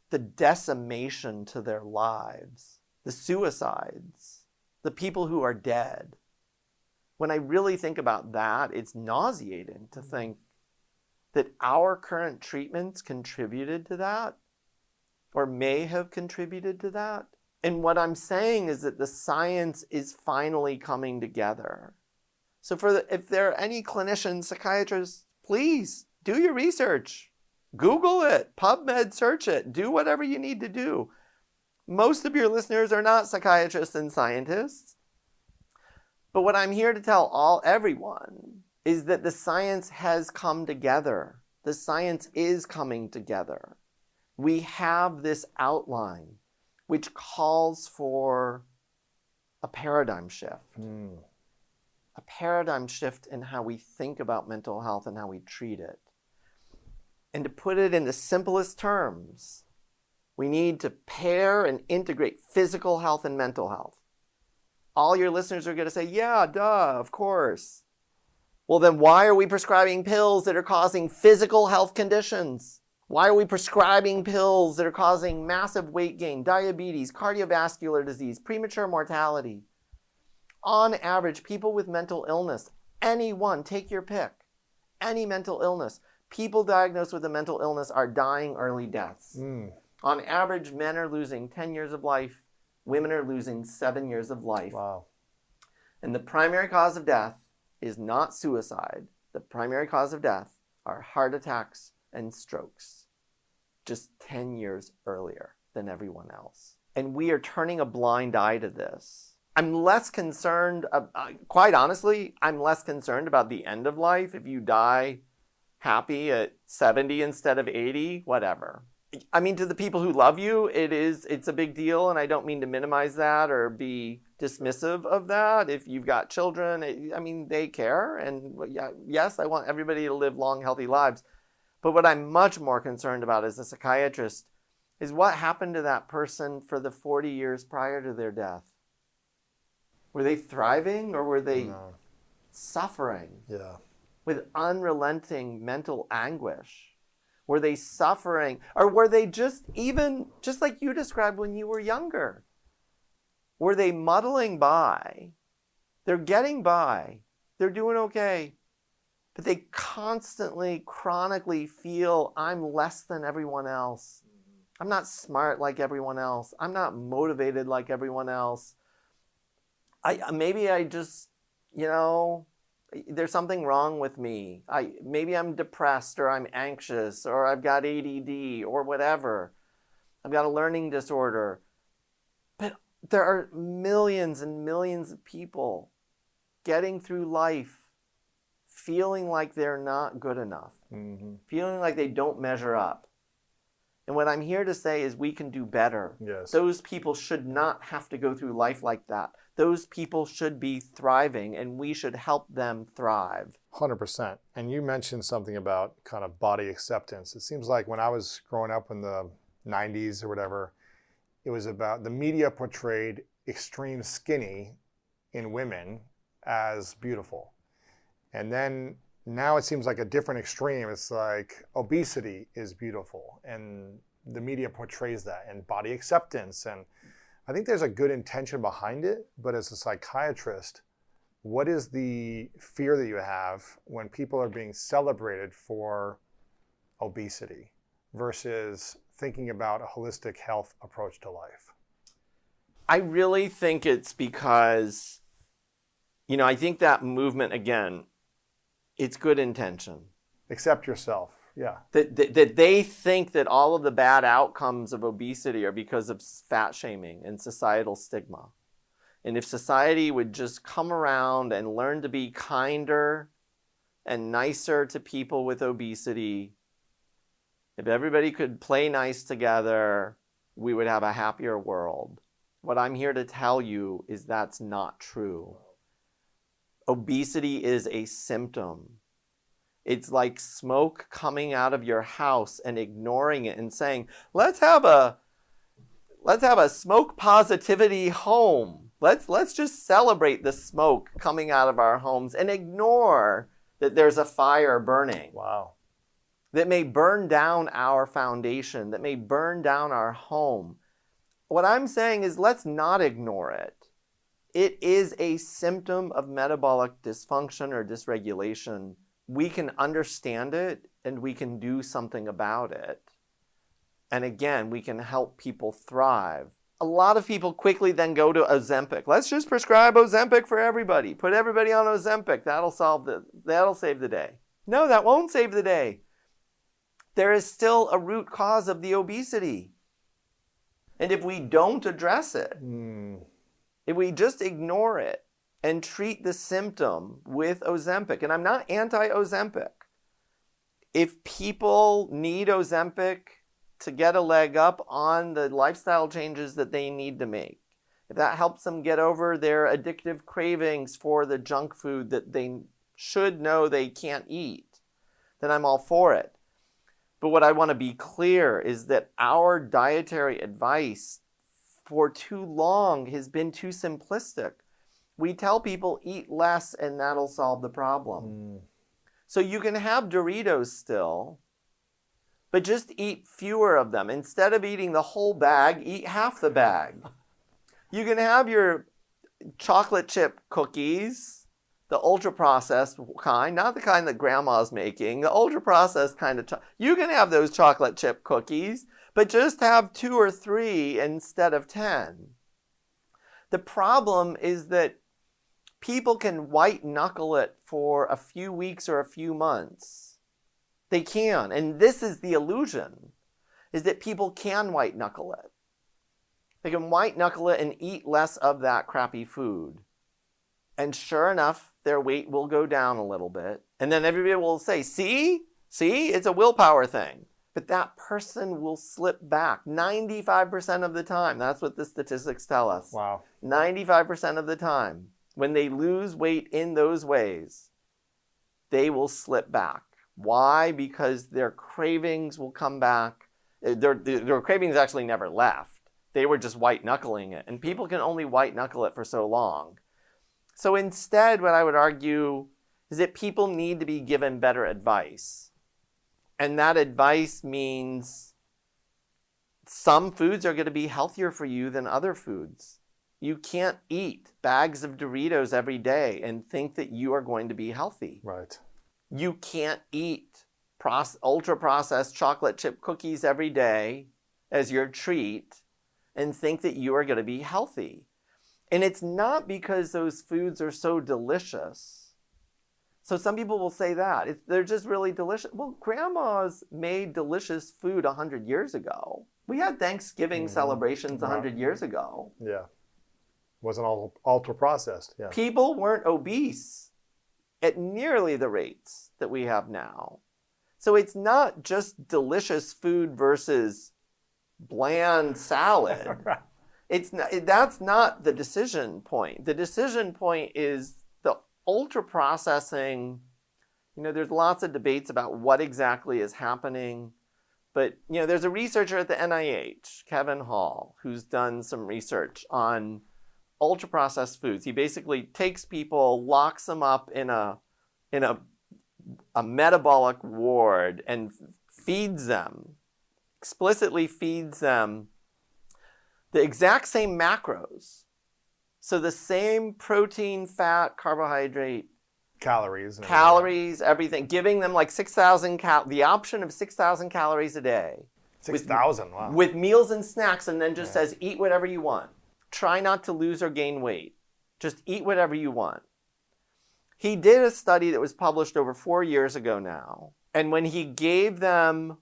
the decimation to their lives, the suicides, the people who are dead. When I really think about that, it's nauseating to think that our current treatments contributed to that or may have contributed to that. And what I'm saying is that the science is finally coming together. So if there are any clinicians, psychiatrists, please do your research. Google it, PubMed search it, do whatever you need to do. Most of your listeners are not psychiatrists and scientists. But what I'm here to tell everyone is that the science has come together. The science is coming together. We have this outline which calls for a paradigm shift. A paradigm shift in how we think about mental health and how we treat it. And to put it in the simplest terms, we need to pair and integrate physical health and mental health. All your listeners are going to say, yeah, duh, of course. Well, then why are we prescribing pills that are causing physical health conditions? Why are we prescribing pills that are causing massive weight gain, diabetes, cardiovascular disease, premature mortality? On average, people with mental illness, anyone, take your pick, any mental illness, people diagnosed with a mental illness are dying early deaths. On average, men are losing 10 years of life, women are losing 7 years of life. Wow. And the primary cause of death is not suicide. The primary cause of death are heart attacks and strokes, just 10 years earlier than everyone else. And we are turning a blind eye to this. I'm less concerned, quite honestly, I'm less concerned about the end of life. If you die happy at 70 instead of 80, whatever. I mean, to the people who love you, it's a big deal, and I don't mean to minimize that or be dismissive of that. If you've got children, I mean, they care, and yes, I want everybody to live long, healthy lives. But what I'm much more concerned about as a psychiatrist is what happened to that person for the 40 years prior to their death. Were they thriving or were they suffering with unrelenting mental anguish? Were they suffering, or were they just like you described when you were younger? Were they muddling by? They're getting by. They're doing okay. But they constantly, chronically feel, I'm less than everyone else. I'm not smart like everyone else. I'm not motivated like everyone else. Maybe I just, there's something wrong with me. Maybe I'm depressed, or I'm anxious, or I've got ADD, or whatever. I've got a learning disorder. But there are millions and millions of people getting through life feeling like they're not good enough, feeling like they don't measure up. And what I'm here to say is we can do better. Yes. Those people should not have to go through life like that. Those people should be thriving, and we should help them thrive. 100%. And you mentioned something about kind of body acceptance. It seems like when I was growing up in the 90s or whatever, it was about the media portrayed extreme skinny in women as beautiful. And then now it seems like a different extreme. It's like obesity is beautiful, and the media portrays that, and body acceptance. And I think there's a good intention behind it, but as a psychiatrist, what is the fear that you have when people are being celebrated for obesity versus thinking about a holistic health approach to life? I really think it's because, I think that movement, again, it's good intention. Accept yourself, yeah. That they think that all of the bad outcomes of obesity are because of fat shaming and societal stigma. And if society would just come around and learn to be kinder and nicer to people with obesity, if everybody could play nice together, we would have a happier world. What I'm here to tell you is that's not true. Obesity is a symptom. It's like smoke coming out of your house and ignoring it and saying, let's have a Let's have a smoke positivity home. Let's just celebrate the smoke coming out of our homes and ignore that there's a fire burning. Wow. That may burn down our foundation, that may burn down our home. What I'm saying is let's not ignore it. It is a symptom of metabolic dysfunction or dysregulation. We can understand it and we can do something about it. And again, we can help people thrive. A lot of people quickly then go to Ozempic. Let's just prescribe Ozempic for everybody. Put everybody on Ozempic. That'll save the day. No, that won't save the day. There is still a root cause of the obesity. And if we don't address it, if we just ignore it and treat the symptom with Ozempic, and I'm not anti-Ozempic. If people need Ozempic to get a leg up on the lifestyle changes that they need to make, if that helps them get over their addictive cravings for the junk food that they should know they can't eat, then I'm all for it. But what I want to be clear is that our dietary advice for too long has been too simplistic. We tell people eat less and that'll solve the problem. So you can have Doritos still, but just eat fewer of them. Instead of eating the whole bag, eat half the bag. You can have your chocolate chip cookies, the ultra-processed kind, not the kind that grandma's making, the ultra-processed kind of you can have those chocolate chip cookies, but just have 2 or 3 instead of 10. The problem is that people can white knuckle it for a few weeks or a few months. They can, and this is the illusion, is that people can white knuckle it. They can white knuckle it and eat less of that crappy food. And sure enough, their weight will go down a little bit. And then everybody will say, see, it's a willpower thing. But that person will slip back 95% of the time. That's what the statistics tell us. Wow. 95% of the time. When they lose weight in those ways, they will slip back. Why? Because their cravings will come back. Their cravings actually never left. They were just white knuckling it. And people can only white knuckle it for so long. So instead, what I would argue is that people need to be given better advice. And that advice means some foods are going to be healthier for you than other foods. You can't eat bags of Doritos every day and think that you are going to be healthy. Right. You can't eat ultra-processed chocolate chip cookies every day as your treat and think that you are going to be healthy. And it's not because those foods are so delicious. So some people will say that. They're just really delicious. Well, grandmas made delicious food 100 years ago. We had Thanksgiving celebrations 100 years ago. Yeah. Wasn't all ultra processed. Yeah. People weren't obese at nearly the rates that we have now. So it's not just delicious food versus bland salad. That's not the decision point. The decision point is the ultra processing. There's lots of debates about what exactly is happening. But, there's a researcher at the NIH, Kevin Hall, who's done some research on ultra processed foods. He basically takes people, locks them up in a metabolic ward and explicitly feeds them the exact same macros. So the same protein, fat, carbohydrate, Calories, everything, giving them like 6,000 the option of 6,000 calories a day. 6,000, wow. With meals and snacks, and then just says, eat whatever you want. Try not to lose or gain weight. Just eat whatever you want. He did a study that was published over 4 years ago now. And when he gave them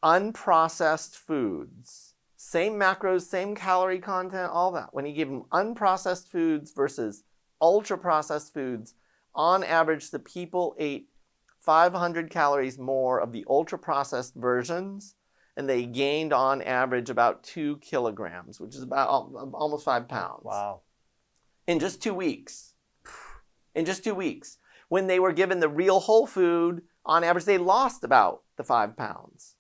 unprocessed foods, same macros, same calorie content, all that. When he gave them unprocessed foods versus ultra-processed foods, on average, the people ate 500 calories more of the ultra-processed versions, and they gained on average about 2 kilograms, which is about almost 5 pounds. Wow. In just 2 weeks. When they were given the real whole food, on average, they lost about the 5 pounds.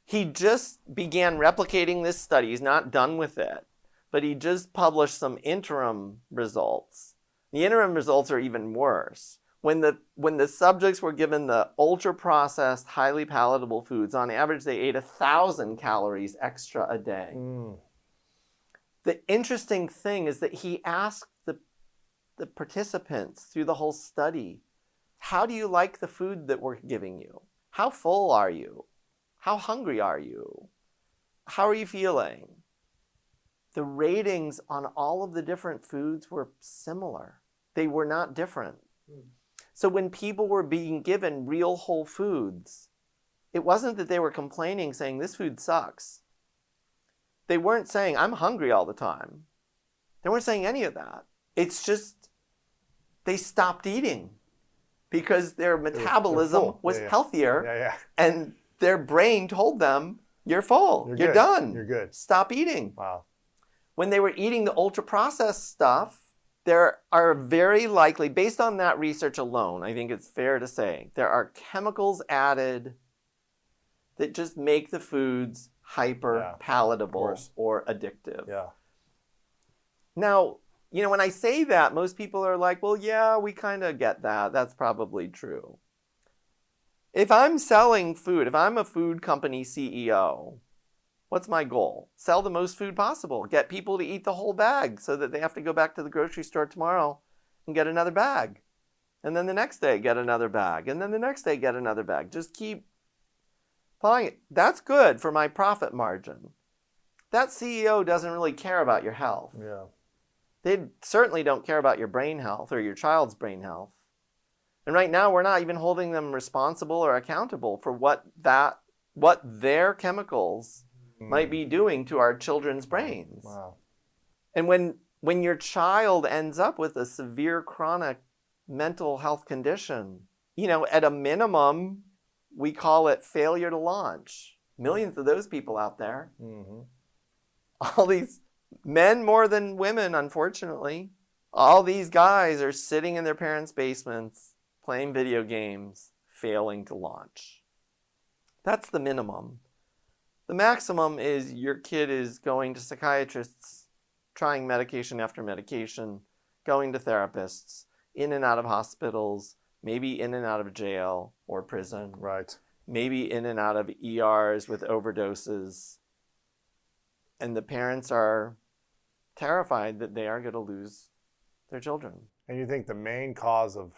He just began replicating this study. He's not done with it, but he just published some interim results. The interim results are even worse. When the subjects were given the ultra-processed, highly palatable foods, on average they ate 1,000 calories extra a day. The interesting thing is that he asked the participants through the whole study, how do you like the food that we're giving you? How full are you? How hungry are you? How are you feeling? The ratings on all of the different foods were similar. They were not different. So when people were being given real whole foods, it wasn't that they were complaining saying this food sucks. They weren't saying I'm hungry all the time. They weren't saying any of that. It's just they stopped eating because their metabolism was healthier and their brain told them, you're full, you're done, you're good. Stop eating. Wow. When they were eating the ultra-processed stuff, there are very likely, based on that research alone, I think it's fair to say, there are chemicals added that just make the foods hyper palatable or addictive. Yeah. Now, when I say that, most people are like, well, yeah, we kind of get that. That's probably true. If I'm selling food, if I'm a food company CEO, what's my goal? Sell the most food possible. Get people to eat the whole bag so that they have to go back to the grocery store tomorrow and get another bag. And then the next day, get another bag. And then the next day, get another bag. Just keep buying it. That's good for my profit margin. That CEO doesn't really care about your health. Yeah. They certainly don't care about your brain health or your child's brain health. And right now, we're not even holding them responsible or accountable for what their chemicals might be doing to our children's brains. Wow. And when your child ends up with a severe chronic mental health condition, at a minimum, we call it failure to launch. Millions of those people out there. Mm-hmm. All these men more than women, unfortunately. All these guys are sitting in their parents' basements, playing video games, failing to launch. That's the minimum. The maximum is your kid is going to psychiatrists, trying medication after medication, going to therapists, in and out of hospitals, maybe in and out of jail or prison. Right. Maybe in and out of ERs with overdoses. And the parents are terrified that they are going to lose their children. And you think the main cause of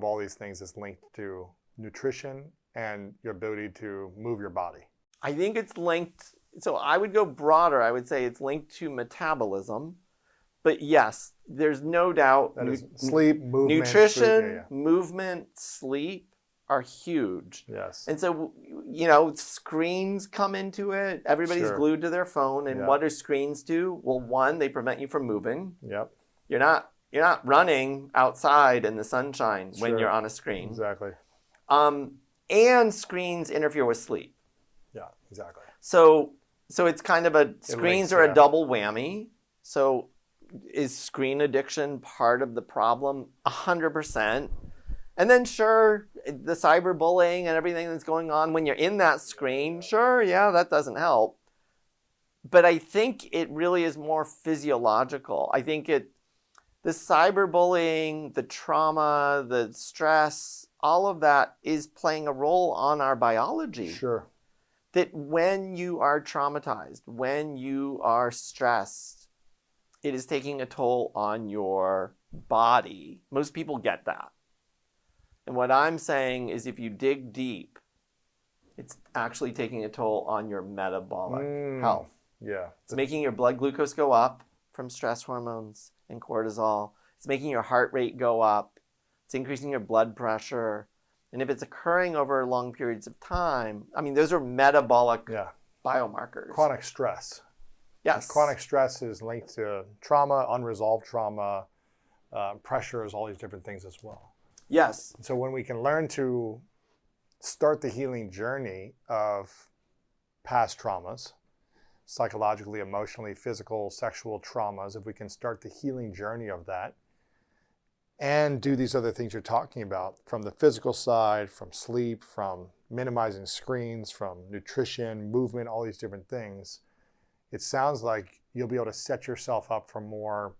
all these things is linked to nutrition and your ability to move your body? I think it's linked, so I would go broader. I would say it's linked to metabolism. But yes, there's no doubt. That is sleep, movement, nutrition, movement, sleep are huge. Yes. And so, screens come into it. Everybody's glued to their phone. And what do screens do? Well, one, they prevent you from moving. Yep. You're not running outside in the sunshine when you're on a screen. Exactly. And screens interfere with sleep. Yeah, exactly. So it's kind of screens are a double whammy. So is screen addiction part of the problem? 100%. And then the cyberbullying and everything that's going on when you're in that screen, that doesn't help. But I think it really is more physiological. I think the cyberbullying, the trauma, the stress, all of that is playing a role on our biology. Sure. That when you are traumatized, when you are stressed, it is taking a toll on your body. Most people get that. And what I'm saying is if you dig deep, it's actually taking a toll on your metabolic health. Yeah. It's making your blood glucose go up from stress hormones and cortisol. It's making your heart rate go up. It's increasing your blood pressure. And if it's occurring over long periods of time, those are metabolic biomarkers. Chronic stress. Yes. Chronic stress is linked to trauma, unresolved trauma, pressures, all these different things as well. Yes. So when we can learn to start the healing journey of past traumas, psychologically, emotionally, physical, sexual traumas, if we can start the healing journey of that, and do these other things you're talking about, from the physical side, from sleep, from minimizing screens, from nutrition, movement, all these different things, it sounds like you'll be able to set yourself up for more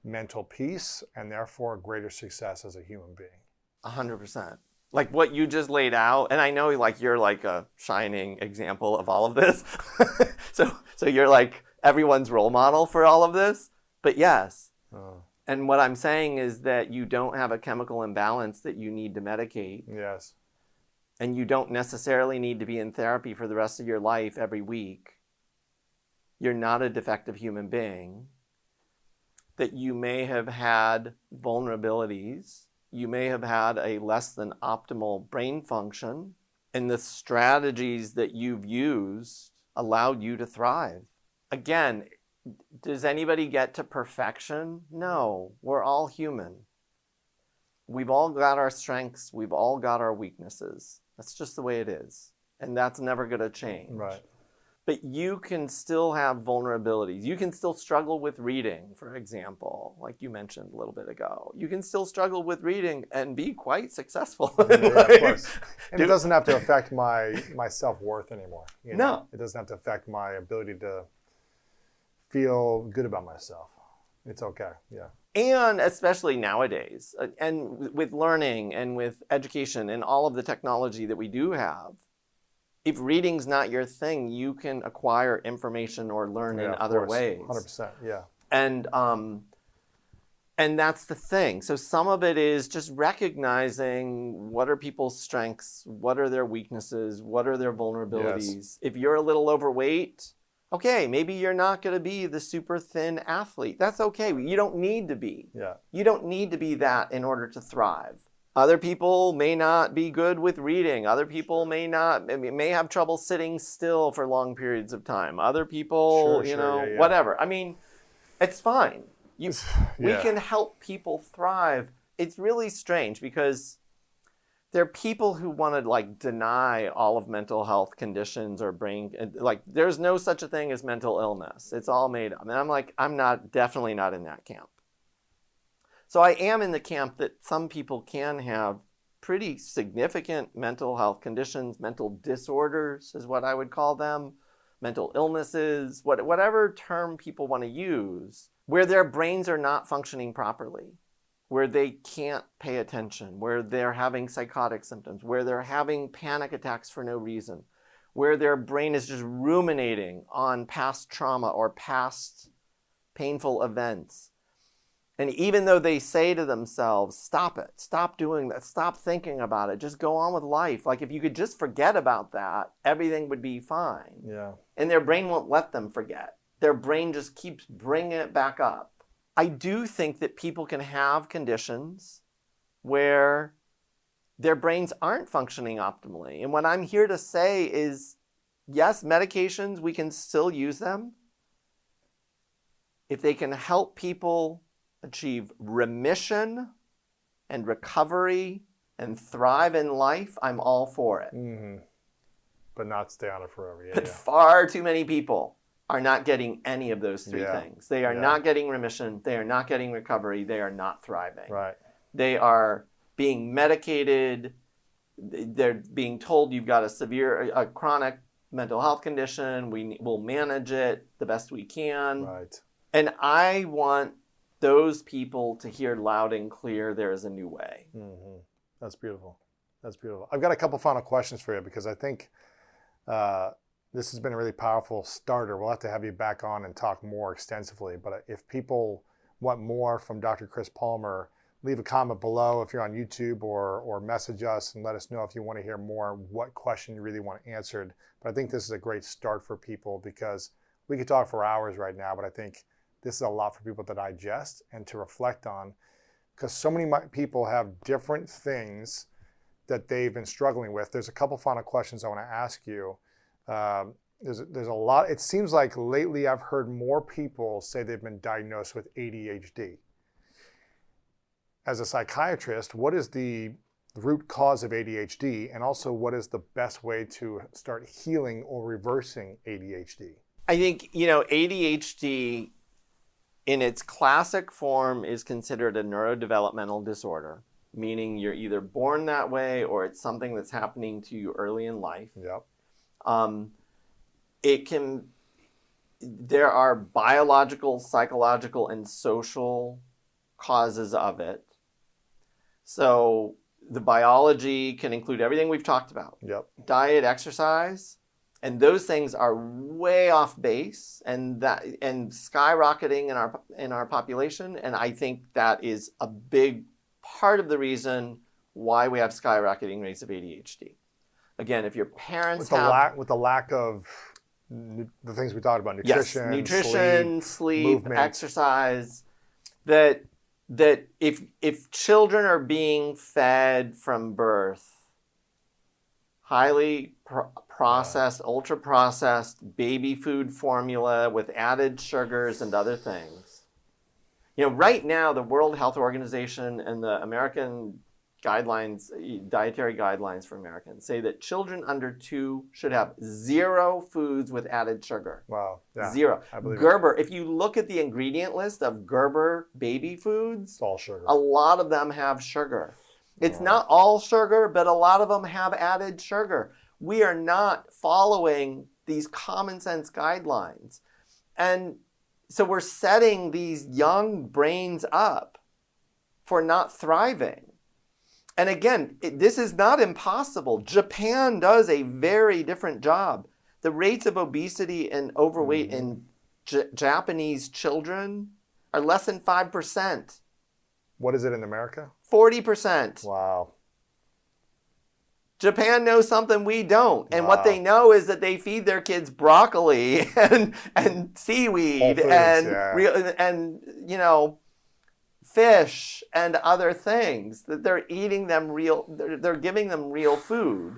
mental peace and therefore greater success as a human being. 100%. Like what you just laid out, and I know like you're like a shining example of all of this. So you're like everyone's role model for all of this. But yes. And what I'm saying is that you don't have a chemical imbalance that you need to medicate. Yes. And you don't necessarily need to be in therapy for the rest of your life every week. You're not a defective human being. That you may have had vulnerabilities. You may have had a less than optimal brain function. And the strategies that you've used allowed you to thrive. Again, does anybody get to perfection? No, we're all human. We've all got our strengths. We've all got our weaknesses. That's just the way it is. And that's never going to change. Right. But you can still have vulnerabilities. You can still struggle with reading, for example, like you mentioned a little bit ago. You can still struggle with reading and be quite successful. Yeah, of course. And it doesn't have to affect my self-worth anymore. You know? No. It doesn't have to affect my ability to feel good about myself. It's okay. Yeah. And especially nowadays, and with learning and with education and all of the technology that we do have, if reading's not your thing, you can acquire information or learn in other ways. 100%. Yeah. And that's the thing. So some of it is just recognizing what are people's strengths, what are their weaknesses, what are their vulnerabilities. Yes. If you're a little overweight, okay, maybe you're not going to be the super thin athlete. That's okay. You don't need to be. Yeah. You don't need to be that in order to thrive. Other people may not be good with reading. Other people may have trouble sitting still for long periods of time. Other people, whatever. I mean, it's fine. We can help people thrive. It's really strange because there are people who want to like deny all of mental health conditions or brain, like there's no such a thing as mental illness. It's all made up. And I'm like, definitely not in that camp. So I am in the camp that some people can have pretty significant mental health conditions, mental disorders is what I would call them, mental illnesses, whatever term people want to use, where their brains are not functioning properly, where they can't pay attention, where they're having psychotic symptoms, where they're having panic attacks for no reason, where their brain is just ruminating on past trauma or past painful events. And even though they say to themselves, stop it, stop doing that, stop thinking about it, just go on with life. Like if you could just forget about that, everything would be fine. Yeah. And their brain won't let them forget. Their brain just keeps bringing it back up. I do think that people can have conditions where their brains aren't functioning optimally. And what I'm here to say is, yes, medications, we can still use them. If they can help people achieve remission and recovery and thrive in life, I'm all for it. Mm-hmm. But not stay on it forever. But far too many people are not getting any of those three things. They are not getting remission. They are not getting recovery. They are not thriving. Right. They are being medicated. They're being told you've got a chronic mental health condition. We'll manage it the best we can. Right. And I want those people to hear loud and clear there is a new way. Mm-hmm. That's beautiful. That's beautiful. I've got a couple final questions for you because I think this has been a really powerful starter. We'll have to have you back on and talk more extensively. But if people want more from Dr. Chris Palmer, leave a comment below if you're on YouTube or message us and let us know if you want to hear more, what question you really want answered. But I think this is a great start for people because we could talk for hours right now, but I think this is a lot for people to digest and to reflect on because so many people have different things that they've been struggling with. There's a couple final questions I want to ask you. There's a lot. It seems like lately I've heard more people say they've been diagnosed with ADHD. As a psychiatrist, what is the root cause of ADHD? And also, what is the best way to start healing or reversing ADHD? I think, ADHD in its classic form is considered a neurodevelopmental disorder, meaning you're either born that way or it's something that's happening to you early in life. Yep. There are biological, psychological, and social causes of it. So the biology can include everything we've talked about. Yep. Diet, exercise, and those things are way off base and skyrocketing in our population. And I think that is a big part of the reason why we have skyrocketing rates of ADHD. Again, if your parents with the lack of the things we talked about, nutrition, sleep, movement, exercise, that if children are being fed from birth highly processed, ultra processed baby food formula with added sugars and other things. Right now the World Health Organization and the American guidelines, dietary guidelines for Americans, say that children under 2 should have 0 foods with added sugar. Wow. Yeah, 0. I believe Gerber, if you look at the ingredient list of Gerber baby foods, it's all sugar. a lot of them have sugar. It's not all sugar, but a lot of them have added sugar. We are not following these common sense guidelines. And so we're setting these young brains up for not thriving. And again, this is not impossible. Japan does a very different job. The rates of obesity and overweight in Japanese children are less than 5%. What is it in America? 40%. Wow. Japan knows something we don't. And what they know is that they feed their kids broccoli and seaweed and fish and other things, that they're eating them they're giving them real food.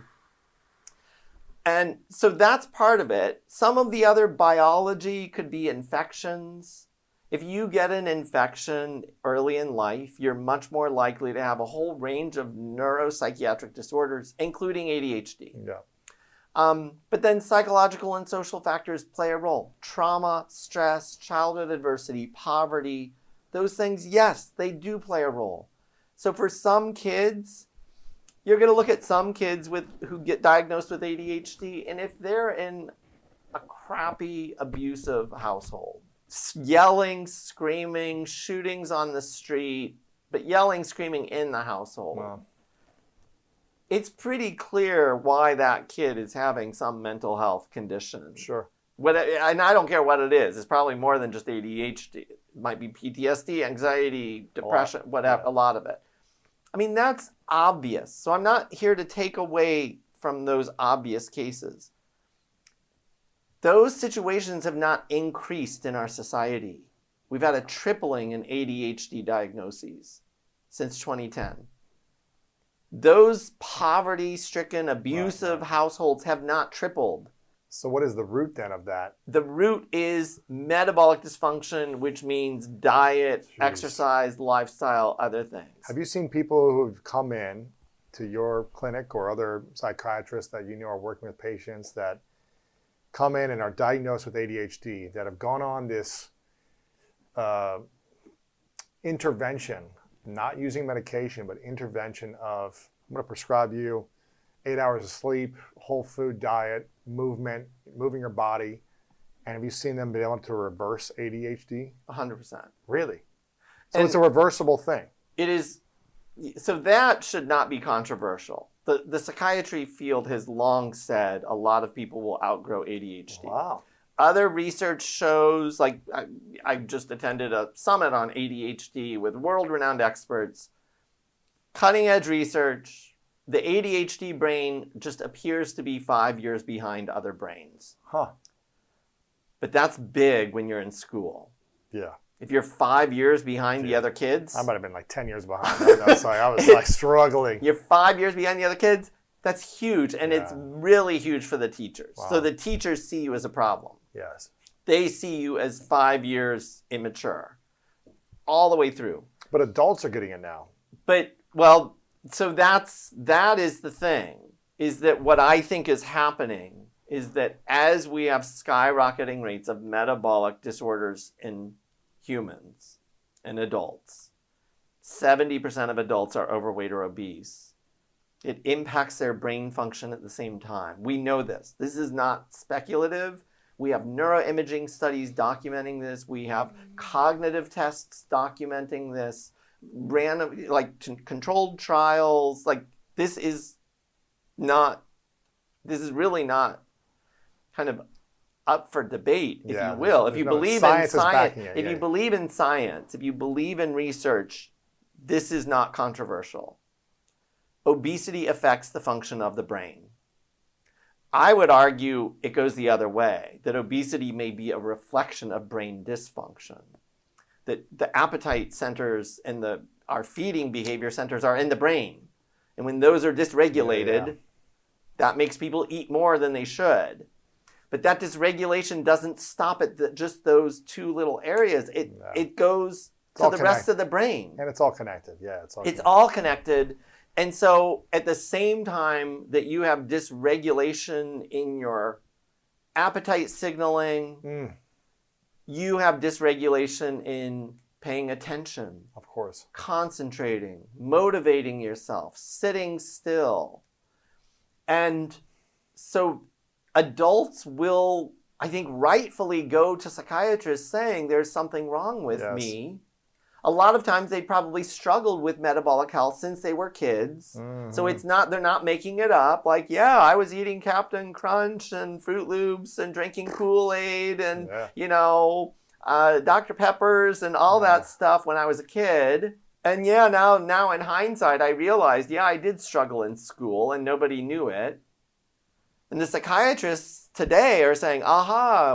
And so that's part of it. Some of the other biology could be infections. If you get an infection early in life, you're much more likely to have a whole range of neuropsychiatric disorders, including ADHD. Yeah. But then psychological and social factors play a role. Trauma, stress, childhood adversity, poverty, those things, yes, they do play a role. So for some kids, you're going to look at some kids who get diagnosed with ADHD, and if they're in a crappy, abusive household, yelling, screaming, shootings on the street, but yelling, screaming in the household, Wow. It's pretty clear why that kid is having some mental health condition. Sure. And I don't care what it is. It's probably more than just ADHD. It might be PTSD, anxiety, depression, whatever, a lot of it. I mean, that's obvious. So I'm not here to take away from those obvious cases. Those situations have not increased in our society. We've had a tripling in ADHD diagnoses since 2010. Those poverty-stricken, abusive households have not tripled. So what is the root then of that? The root is metabolic dysfunction, which means diet, exercise, lifestyle, other things. Have you seen people who've come in to your clinic or other psychiatrists that you know are working with patients that come in and are diagnosed with ADHD that have gone on this intervention, not using medication, but intervention of, I'm going to prescribe you 8 hours of sleep, whole food diet, movement, moving your body. And have you seen them be able to reverse ADHD? 100%. Really? So it's a reversible thing. It is. So that should not be controversial. The psychiatry field has long said a lot of people will outgrow ADHD. Wow. Other research shows, like I just attended a summit on ADHD with world-renowned experts, cutting-edge research. The ADHD brain just appears to be 5 years behind other brains. Huh. But that's big when you're in school. Yeah. If you're 5 years behind the other kids. I might have been like 10 years behind. I was like struggling. You're 5 years behind the other kids. That's huge. And it's really huge for the teachers. Wow. So the teachers see you as a problem. Yes. They see you as 5 years immature. All the way through. But adults are getting it now. But, well, so that is the thing. Is that what I think is happening is that as we have skyrocketing rates of metabolic disorders in humans and adults. 70% of adults are overweight or obese. It impacts their brain function at the same time. We know this. This is not speculative. We have neuroimaging studies documenting this. We have cognitive tests documenting this. Random, controlled trials. This is really not kind of up for debate, if you will. If you believe in science, if you believe in science, if you believe in research, this is not controversial. Obesity affects the function of the brain. I would argue it goes the other way, that obesity may be a reflection of brain dysfunction. That the appetite centers and our feeding behavior centers are in the brain. And when those are dysregulated, that makes people eat more than they should. But that dysregulation doesn't stop at just those two little areas. It goes to the rest of the brain. And it's all connected. Yeah, it's all connected. And so at the same time that you have dysregulation in your appetite signaling, you have dysregulation in paying attention. Of course. Concentrating, motivating yourself, sitting still. And so adults will, I think, rightfully go to psychiatrists saying there's something wrong with me. A lot of times they probably struggled with metabolic health since they were kids. So they're not making it up. I was eating Captain Crunch and Fruit Loops and drinking Kool-Aid and, Dr. Peppers and all that stuff when I was a kid. And now in hindsight, I realized, I did struggle in school and nobody knew it. And the psychiatrists today are saying,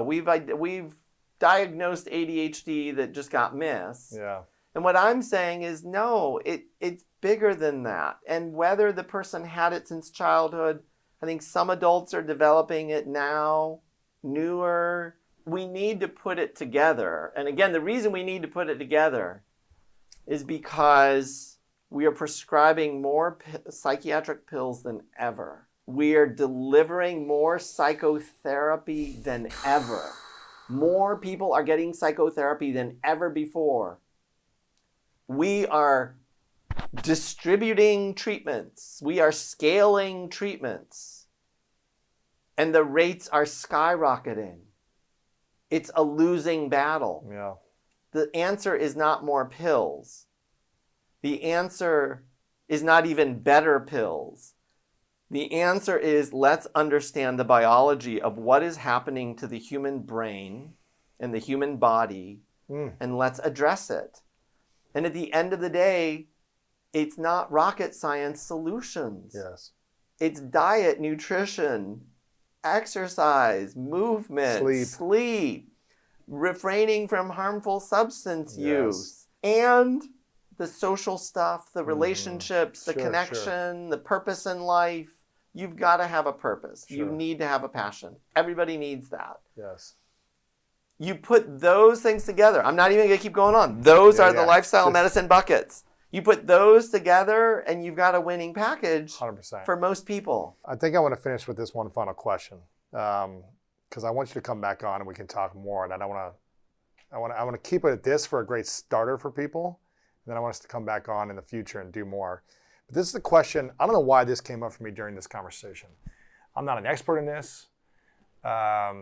we've diagnosed ADHD that just got missed. Yeah. And what I'm saying is, no, it's bigger than that. And whether the person had it since childhood, I think some adults are developing it now, newer. We need to put it together. And again, the reason we need to put it together is because we are prescribing more psychiatric pills than ever. We are delivering more psychotherapy than ever. More people are getting psychotherapy than ever before. We are distributing treatments. We are scaling treatments. And the rates are skyrocketing. It's a losing battle. Yeah. The answer is not more pills. The answer is not even better pills. The answer is, let's understand the biology of what is happening to the human brain and the human body, and let's address it. And at the end of the day, it's not rocket science solutions. Yes. It's diet, nutrition, exercise, movement, sleep, refraining from harmful substance use, and the social stuff, the relationships, the connection, the purpose in life. You've got to have a purpose. You need to have a passion. Everybody needs that. Yes. You put those things together. I'm not even going to keep going on. Those are the lifestyle medicine buckets. You put those together and you've got a winning package 100%. For most people. I think I want to finish with this one final question because I want you to come back on and we can talk more. And I want to keep it at this for a great starter for people. And then I want us to come back on in the future and do more. But this is the question. I don't know why this came up for me during this conversation. I'm not an expert in this. I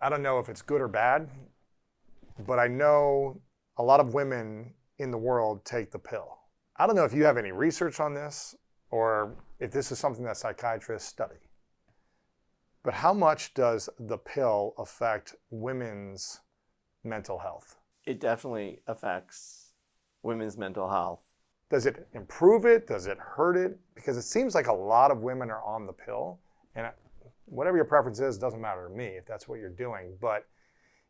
don't know if it's good or bad, but I know a lot of women in the world take the pill. I don't know if you have any research on this or if this is something that psychiatrists study. But how much does the pill affect women's mental health? It definitely affects women's mental health. Does it improve it? Does it hurt it? Because it seems like a lot of women are on the pill. And whatever your preference is, doesn't matter to me if that's what you're doing. But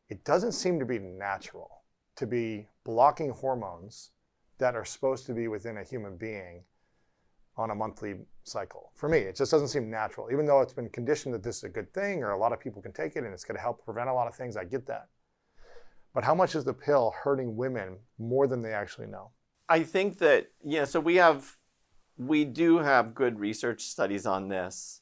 it doesn't seem to be natural to be blocking hormones that are supposed to be within a human being on a monthly cycle. For me, it just doesn't seem natural. Even though it's been conditioned that this is a good thing or a lot of people can take it and it's going to help prevent a lot of things, I get that. But how much is the pill hurting women more than they actually know? I think that, so we do have good research studies on this.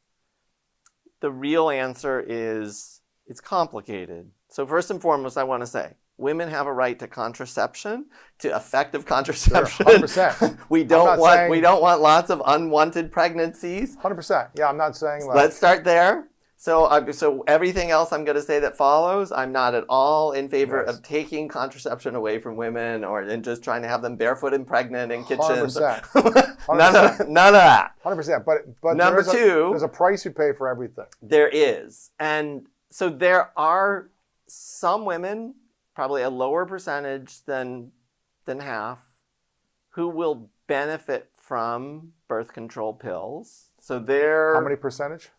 The real answer is it's complicated. So first and foremost, I want to say, women have a right to contraception, to effective contraception. 100%. We not don't want saying- we don't want lots of unwanted pregnancies. 100%. Yeah, I'm not saying like. Let's start there. So everything else I'm going to say that follows, I'm not at all in favor Yes. of taking contraception away from women and just trying to have them barefoot and pregnant in kitchens. 100%. None of that. 100%. But Number two, there's a price you pay for everything. there is. And so there are some women, probably a lower percentage than half, who will benefit from birth control pills. So How many percentage?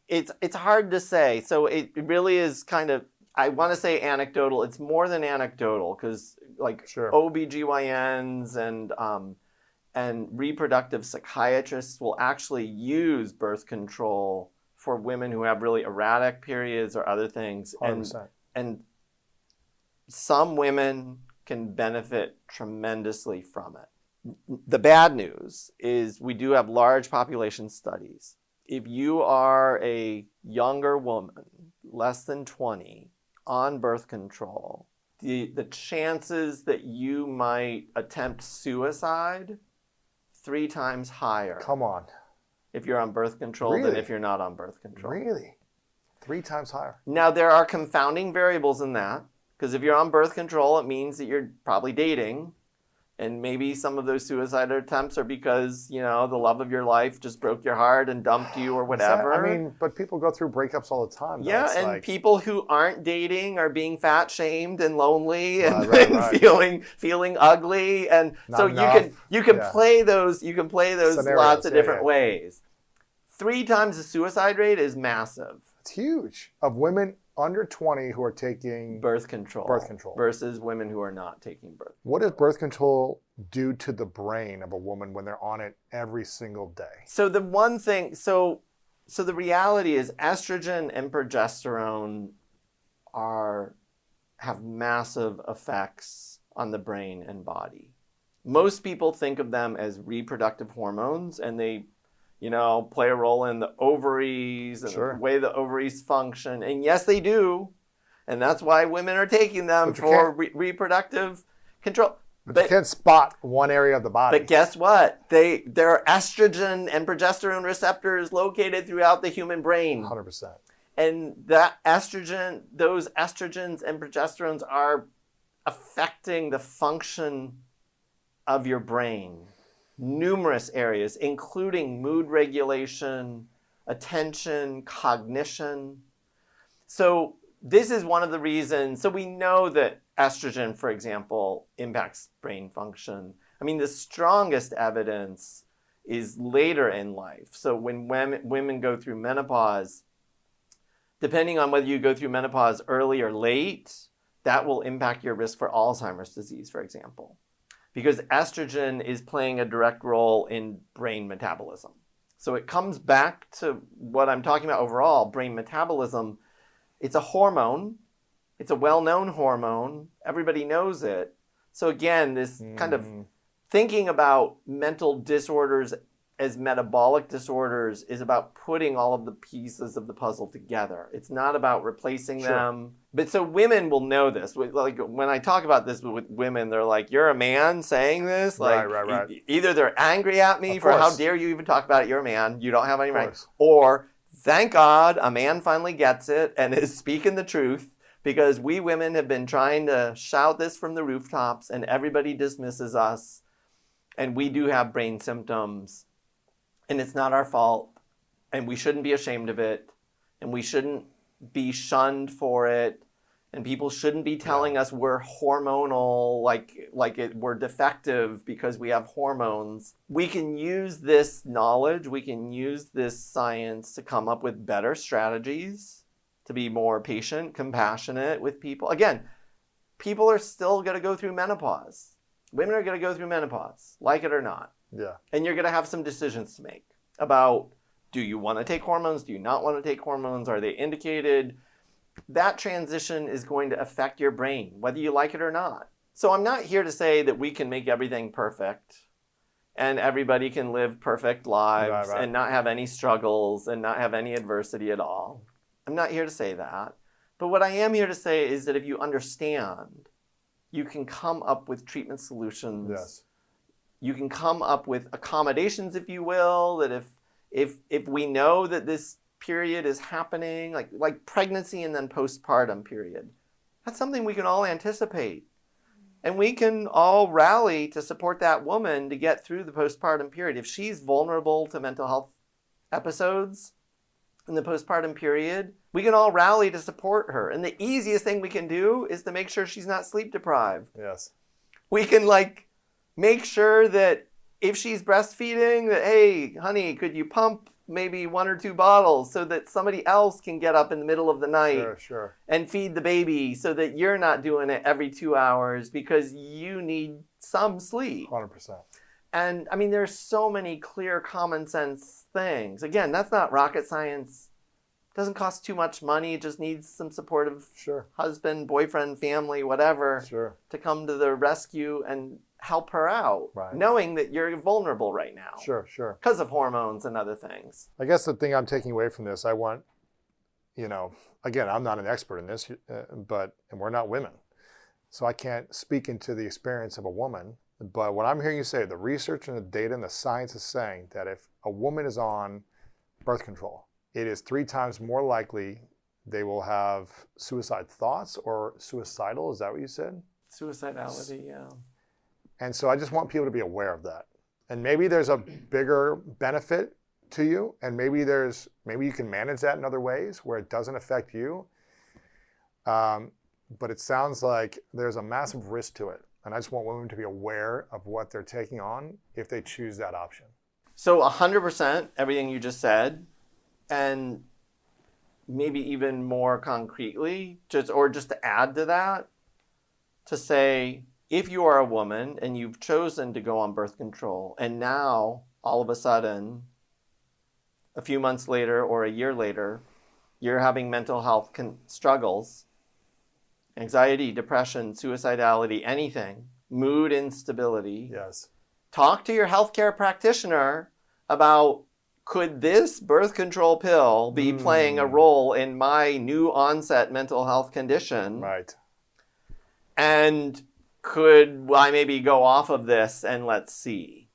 It's hard to say. So it really is kind of, I want to say anecdotal. It's more than anecdotal because like Sure. OBGYNs and reproductive psychiatrists will actually use birth control for women who have really erratic periods or other things. 100%. And some women can benefit tremendously from it. The bad news is we do have large population studies. If you are a younger woman, less than 20, on birth control, the chances that you might attempt suicide 3 times higher Come on. if you're on birth control than Really? if you're not on birth control. Really? 3 times higher. Now, there are confounding variables in that, because if you're on birth control, it means that you're probably dating, and maybe some of those suicide attempts are because, the love of your life just broke your heart and dumped you or whatever. But people go through breakups all the time. Though. Yeah, It's and like, people who aren't dating are being fat shamed and lonely and, Right, and right. feeling ugly, and Not so enough. you can Yeah. play those Scenarios, lots of yeah, different yeah. ways. 3 times the suicide rate is massive. it's huge. Of women under 20 who are taking Birth control versus women who are not taking birth. What does birth control do to the brain of a woman when they're on it every single day? So the one thing, so the reality is estrogen and progesterone have massive effects on the brain and body. Most people think of them as reproductive hormones, and they, play a role in the ovaries and Sure. the way the ovaries function. And yes, they do. And that's why women are taking them But you for can't- reproductive control. But you can't spot one area of the body. But guess what? There are estrogen and progesterone receptors located throughout the human brain. 100%. And those estrogens and progesterones are affecting the function of your brain. Numerous areas, including mood regulation, attention, cognition. So this is one of the reasons. So we know that estrogen, for example, impacts brain function. I mean, the strongest evidence is later in life. So when women go through menopause, depending on whether you go through menopause early or late, that will impact your risk for Alzheimer's disease, for example, because estrogen is playing a direct role in brain metabolism. So it comes back to what I'm talking about overall, brain metabolism. It's a hormone. It's a well-known hormone. Everybody knows it. So again, this kind of thinking about mental disorders as metabolic disorders is about putting all of the pieces of the puzzle together. It's not about replacing them. But so women will know this. Like when I talk about this with women, they're like, "You're a man saying this?" Like, Right. Either they're angry at me Of for how course. dare you even talk about it. You're a man. You don't have any right. course. Or thank God a man finally gets it and is speaking the truth, because we women have been trying to shout this from the rooftops and everybody dismisses us. And we do have brain symptoms. And it's not our fault, and we shouldn't be ashamed of it, and we shouldn't be shunned for it, and people shouldn't be telling us we're hormonal, we're defective because we have hormones. We can use this knowledge, we can use this science to come up with better strategies, to be more patient, compassionate with people. Again, people are still going to go through menopause. Women are going to go through menopause, like it or not. Yeah. And you're going to have some decisions to make about, do you want to take hormones? Do you not want to take hormones? Are they indicated? That transition is going to affect your brain, whether you like it or not. So I'm not here to say that we can make everything perfect and everybody can live perfect lives and not have any struggles and not have any adversity at all. I'm not here to say that. But what I am here to say is that if you understand, you can come up with treatment solutions. Yes. You can come up with accommodations, if you will, that if we know that this period is happening, like pregnancy and then postpartum period, that's something we can all anticipate. And we can all rally to support that woman to get through the postpartum period. If she's vulnerable to mental health episodes in the postpartum period, we can all rally to support her. And the easiest thing we can do is to make sure she's not sleep deprived. Yes. We can make sure that if she's breastfeeding, that, hey, honey, could you pump maybe 1 or 2 bottles so that somebody else can get up in the middle of the night Sure. and feed the baby, so that you're not doing it every 2 hours because you need some sleep. 100%. And I mean, there's so many clear common sense things. Again, that's not rocket science. It doesn't cost too much money. It just needs some supportive Sure. husband, boyfriend, family, whatever, Sure. to come to the rescue and help her out, Right. knowing that you're vulnerable right now Sure. because of hormones and other things. I guess the thing I'm taking away from this, I want, again, I'm not an expert in this, and we're not women. So I can't speak into the experience of a woman. But what I'm hearing you say, the research and the data and the science is saying that if a woman is on birth control, it is 3 times more likely they will have suicide thoughts or suicidal. Is that what you said? Suicidality, yeah. And so I just want people to be aware of that. And maybe there's a bigger benefit to you, and maybe you can manage that in other ways where it doesn't affect you. But it sounds like there's a massive risk to it. And I just want women to be aware of what they're taking on if they choose that option. So 100% everything you just said, and maybe even more concretely, just to add to that, to say, if you are a woman and you've chosen to go on birth control, and now all of a sudden, a few months later or a year later, you're having mental health struggles, anxiety, depression, suicidality, anything, mood instability. Yes. Talk to your healthcare practitioner about, could this birth control pill be playing a role in my new onset mental health condition? Right. And could I maybe go off of this and let's see?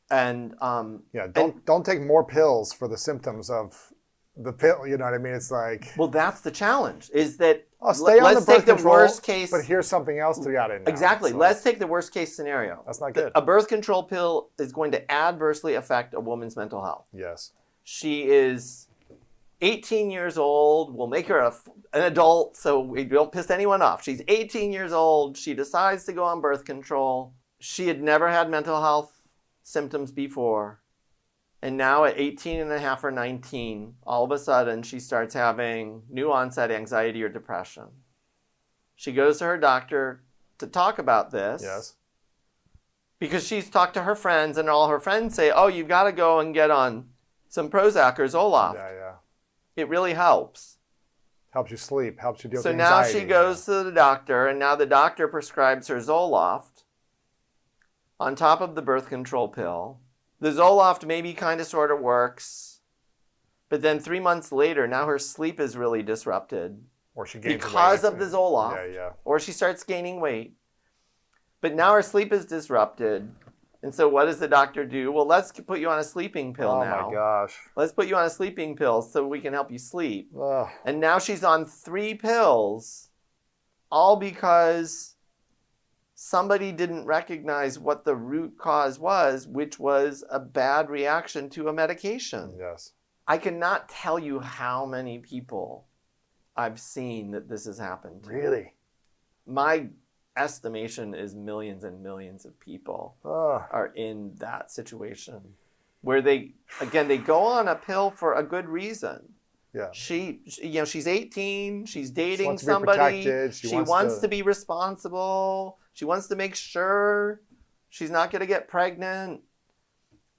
And don't take more pills for the symptoms of the pill. You know what I mean? It's like, well, that's the challenge. Is that stay on the let's birth take the control, worst case. but here's something else to get in now. Exactly. So Let's take the worst case scenario. that's not good. A birth control pill is going to adversely affect a woman's mental health. Yes. She is 18 years old. We'll make her an adult so we don't piss anyone off. She's 18 years old. She decides to go on birth control. She had never had mental health symptoms before. And now at 18 and a half or 19, all of a sudden she starts having new onset anxiety or depression. She goes to her doctor to talk about this. Yes. Because she's talked to her friends, and all her friends say, oh, you've got to go and get on some Prozac or Zoloft. Yeah. It really helps. Helps you sleep, helps you deal with So anxiety. now she goes to the doctor, and now the doctor prescribes her Zoloft on top of the birth control pill. The Zoloft maybe kind of sort of works, but then 3 months later, now her sleep is really disrupted Or she gains because weight. of the Zoloft. Yeah. Or she starts gaining weight. But now her sleep is disrupted. And so what does the doctor do? Well, let's put you on a sleeping pill now. Oh my gosh. Let's put you on a sleeping pill so we can help you sleep. Ugh. And now she's on 3 pills, all because somebody didn't recognize what the root cause was, which was a bad reaction to a medication. Yes. I cannot tell you how many people I've seen that this has happened to. Really? My estimation is millions and millions of people Ugh. are in that situation where they go on a pill for a good reason. Yeah. She's 18, she's dating wants to be somebody, protected, she wants to be responsible, she wants to make sure she's not going to get pregnant.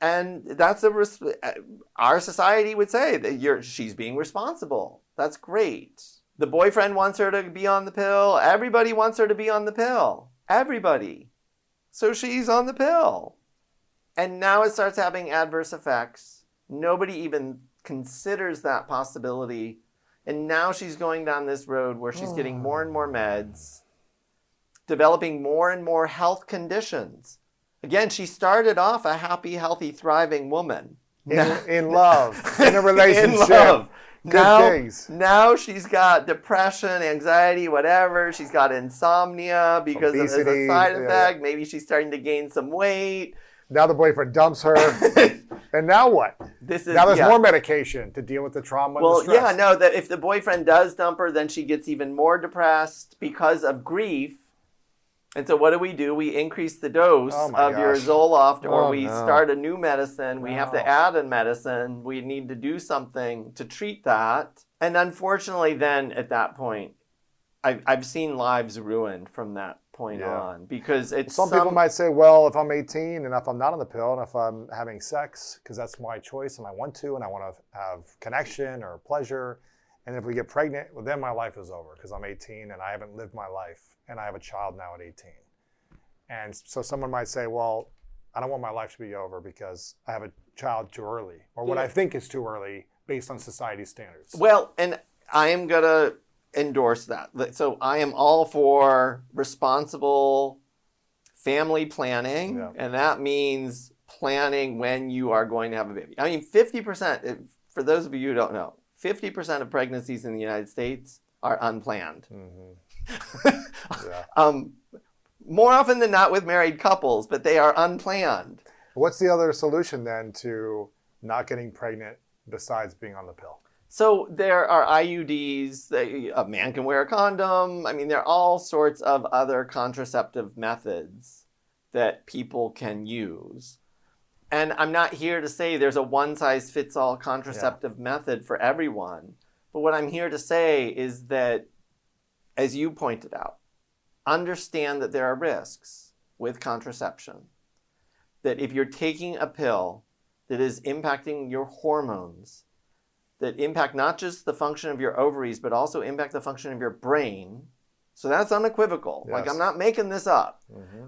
And that's our society would say that she's being responsible. That's great. The boyfriend wants her to be on the pill. Everybody wants her to be on the pill. Everybody. So she's on the pill. And now it starts having adverse effects. Nobody even considers that possibility. And now she's going down this road where she's getting more and more meds, developing more and more health conditions. Again, she started off a happy, healthy, thriving woman. In love, in a relationship. In love. Good things. Now she's got depression, anxiety, whatever. She's got insomnia because Obesity, of a side effect. yeah. Maybe she's starting to gain some weight. Now the boyfriend dumps her. And now what? Now there's more medication to deal with the trauma and the stress. Yeah, no, that if the boyfriend does dump her, then she gets even more depressed because of grief. And so what do? We increase the dose of your Zoloft, or we start a new medicine. We have to add a medicine. We need to do something to treat that. And unfortunately, then at that point, I've seen lives ruined from that point on, because it's some people might say, well, if I'm 18 and if I'm not on the pill and if I'm having sex, because that's my choice and I want to have connection or pleasure, and if we get pregnant, well, then my life is over because I'm 18 and I haven't lived my life and I have a child now at 18. And so someone might say, well, I don't want my life to be over because I have a child too early, or what I think is too early based on society's standards. Well, and I am going to endorse that. So I am all for responsible family planning, and that means planning when you are going to have a baby. I mean, 50%, for those of you who don't know, 50% of pregnancies in the United States are unplanned. More often than not with married couples, but they are unplanned. What's the other solution then to not getting pregnant besides being on the pill? So there are IUDs, a man can wear a condom. I mean, there are all sorts of other contraceptive methods that people can use. And I'm not here to say there's a one-size-fits-all contraceptive method for everyone. But what I'm here to say is that, as you pointed out, understand that there are risks with contraception. That if you're taking a pill that is impacting your hormones, that impact not just the function of your ovaries, but also impact the function of your brain. So that's unequivocal. Like, I'm not making this up.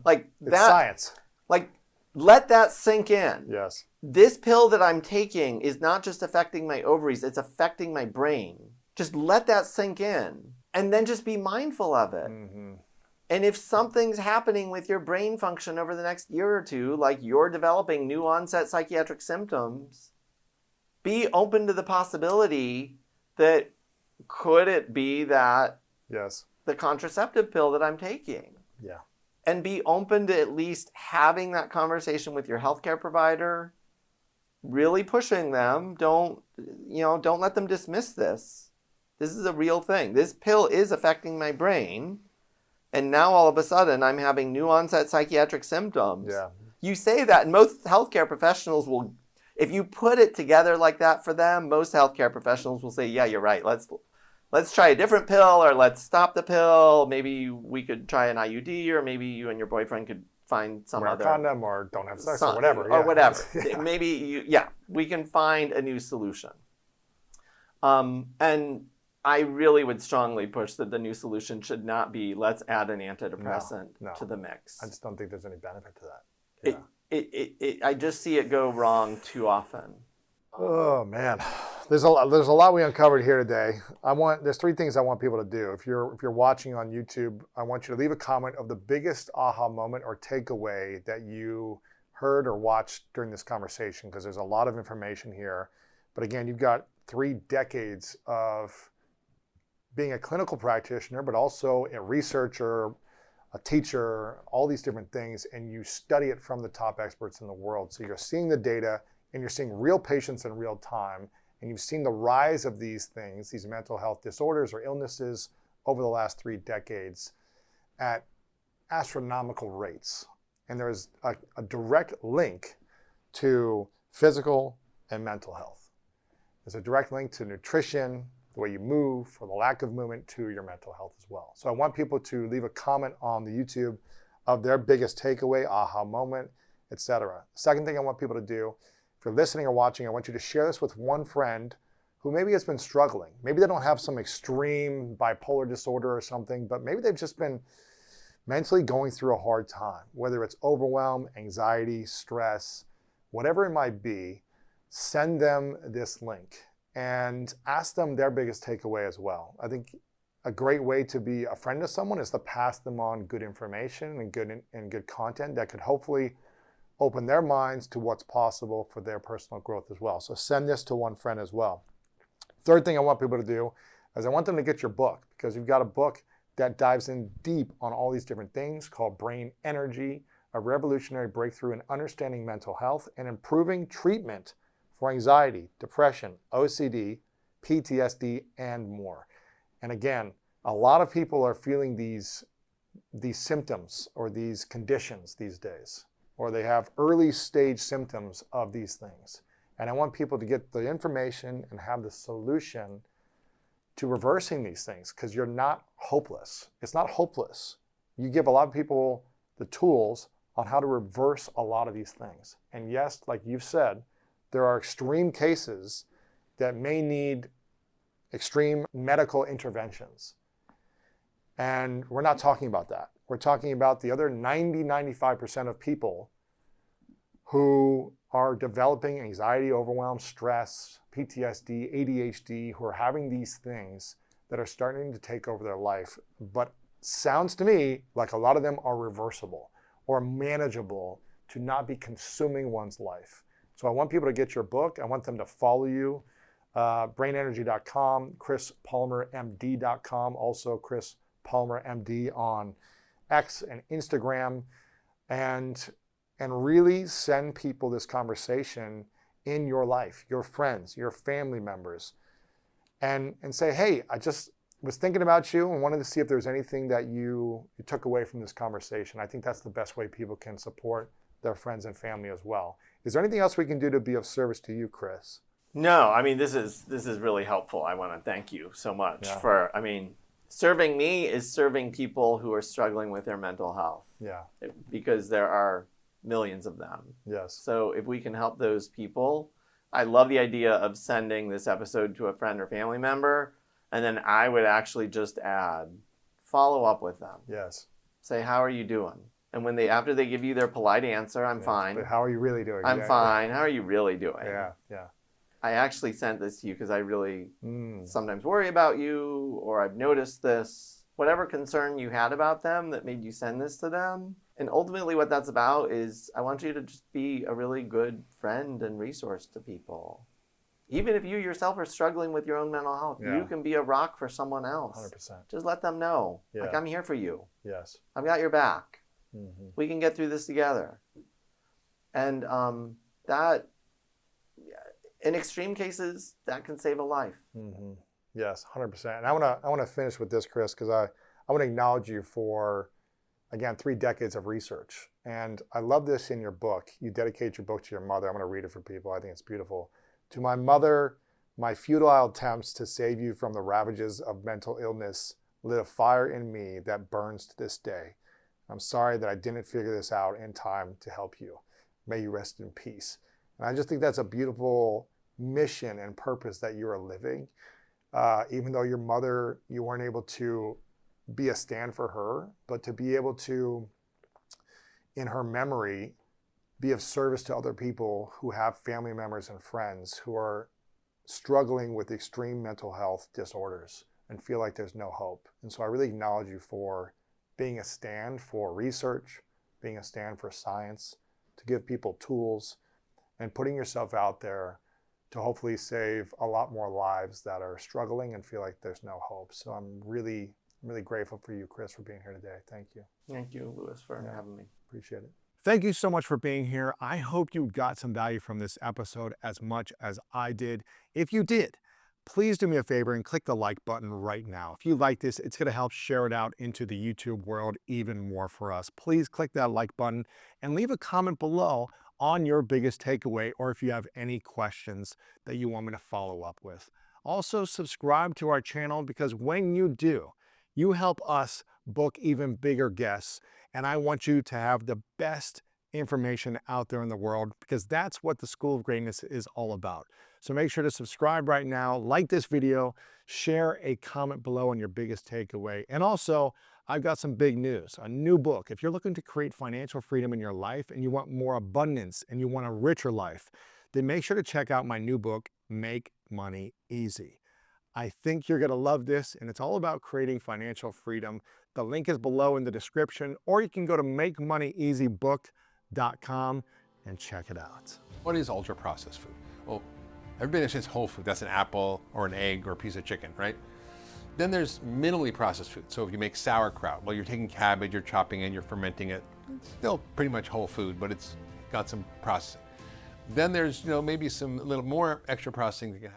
Like, it's science. Like, let that sink in. Yes. This pill that I'm taking is not just affecting my ovaries, it's affecting my brain. Just let that sink in. And then just be mindful of it. And if something's happening with your brain function over the next year or two, like you're developing new onset psychiatric symptoms, be open to the possibility that could it be that the contraceptive pill that I'm taking? Yeah. And be open to at least having that conversation with your healthcare provider, really pushing them. Don't let them dismiss this. This is a real thing. This pill is affecting my brain. And now all of a sudden I'm having new onset psychiatric symptoms. Yeah. You say that, and most healthcare professionals will, if you put it together like that for them, most healthcare professionals will say, yeah, you're right. Let's try a different pill, or let's stop the pill. Maybe we could try an IUD, or maybe you and your boyfriend could find some wear other a condom, or don't have sex, or whatever. Or whatever. Maybe we can find a new solution. And I really would strongly push that the new solution should not be let's add an antidepressant to the mix. I just don't think there's any benefit to that. I just see it go wrong too often. Oh man, there's a lot we uncovered here today. There's 3 things I want people to do. If you're watching on YouTube, I want you to leave a comment of the biggest aha moment or takeaway that you heard or watched during this conversation, because there's a lot of information here. But again, you've got 3 decades of being a clinical practitioner, but also a researcher, a teacher, all these different things, and you study it from the top experts in the world. So you're seeing the data, and you're seeing real patients in real time, and you've seen the rise of these things, these mental health disorders or illnesses, over the last 3 decades at astronomical rates. And there's a direct link to physical and mental health. There's a direct link to nutrition, the way you move, or the lack of movement, to your mental health as well. So I want people to leave a comment on the YouTube of their biggest takeaway, aha moment, etc. Second thing I want people to do, if you're listening or watching, I want you to share this with one friend who maybe has been struggling. Maybe they don't have some extreme bipolar disorder or something, but maybe they've just been mentally going through a hard time, whether it's overwhelm, anxiety, stress, whatever it might be. Send them this link and ask them their biggest takeaway as well. I think a great way to be a friend to someone is to pass them on good information and good content that could hopefully open their minds to what's possible for their personal growth as well. So send this to one friend as well. Third thing I want people to do is I want them to get your book, because you've got a book that dives in deep on all these different things called Brain Energy, a revolutionary breakthrough in understanding mental health and improving treatment for anxiety, depression, OCD, PTSD, and more. And again, a lot of people are feeling these symptoms or these conditions these days, or they have early stage symptoms of these things. And I want people to get the information and have the solution to reversing these things, because you're not hopeless. It's not hopeless. You give a lot of people the tools on how to reverse a lot of these things. And yes, like you've said, there are extreme cases that may need extreme medical interventions. And we're not talking about that. We're talking about the other 95% of people who are developing anxiety, overwhelm, stress, PTSD, ADHD, who are having these things that are starting to take over their life. But sounds to me like a lot of them are reversible or manageable to not be consuming one's life. So I want people to get your book. I want them to follow you. brainenergy.com, chrispalmermd.com, also Chris Palmer MD on X and Instagram, and really send people this conversation in your life, your friends, your family members, and say, hey, I just was thinking about you and wanted to see if there's anything that you took away from this conversation. I think that's the best way people can support their friends and family as well. Is there anything else we can do to be of service to you, Chris? No, I mean, this is really helpful. I want to thank you so much for, serving me is serving people who are struggling with their mental health. Yeah. Because there are millions of them. Yes. So if we can help those people, I love the idea of sending this episode to a friend or family member, and then I would actually just add, follow up with them. Yes. Say, how are you doing? And when after they give you their polite answer, I'm fine. But how are you really doing? I'm fine. How are you really doing? Yeah. I actually sent this to you because I really sometimes worry about you, or I've noticed this. Whatever concern you had about them that made you send this to them. And ultimately what that's about is I want you to just be a really good friend and resource to people. Even if you yourself are struggling with your own mental health, you can be a rock for someone else. 100%. Just let them know. Yeah. Like, I'm here for you. Yes. I've got your back. Mm-hmm. We can get through this together. And that, in extreme cases, that can save a life. Mm-hmm. Yes, 100%. And I want to finish with this, Chris, because I want to acknowledge you for, again, 3 decades of research. And I love this in your book. You dedicate your book to your mother. I'm going to read it for people. I think it's beautiful. To my mother, my futile attempts to save you from the ravages of mental illness lit a fire in me that burns to this day. I'm sorry that I didn't figure this out in time to help you. May you rest in peace. And I just think that's a beautiful mission and purpose that you are living. Even though your mother, you weren't able to be a stand for her, but to be able to, in her memory, be of service to other people who have family members and friends who are struggling with extreme mental health disorders and feel like there's no hope. And so I really acknowledge you for being a stand for research, being a stand for science, to give people tools, and putting yourself out there to hopefully save a lot more lives that are struggling and feel like there's no hope. So I'm really grateful for you, Chris, for being here today. Thank you. Thank you, Louis, for having me. Appreciate it. Thank you so much for being here. I hope you got some value from this episode as much as I did. If you did, please do me a favor and click the like button right now. If you like this, it's going to help share it out into the YouTube world even more for us. Please click that like button and leave a comment below on your biggest takeaway, or if you have any questions that you want me to follow up with. Also, subscribe to our channel, because when you do, you help us book even bigger guests, and I want you to have the best information out there in the world, because that's what the School of Greatness is all about. So make sure to subscribe right now, like this video, share a comment below on your biggest takeaway, and also, I've got some big news, a new book. If you're looking to create financial freedom in your life and you want more abundance and you want a richer life, then make sure to check out my new book, Make Money Easy. I think you're going to love this, and it's all about creating financial freedom. The link is below in the description, or you can go to makemoneyeasybook.com and check it out. What is ultra-processed food? Well, everybody understands whole food. That's an apple or an egg or a piece of chicken, right? Then there's minimally processed food. So if you make sauerkraut, well, you're taking cabbage, you're chopping it, you're fermenting it. It's still pretty much whole food, but it's got some processing. Then there's, maybe some little more extra processing that can happen.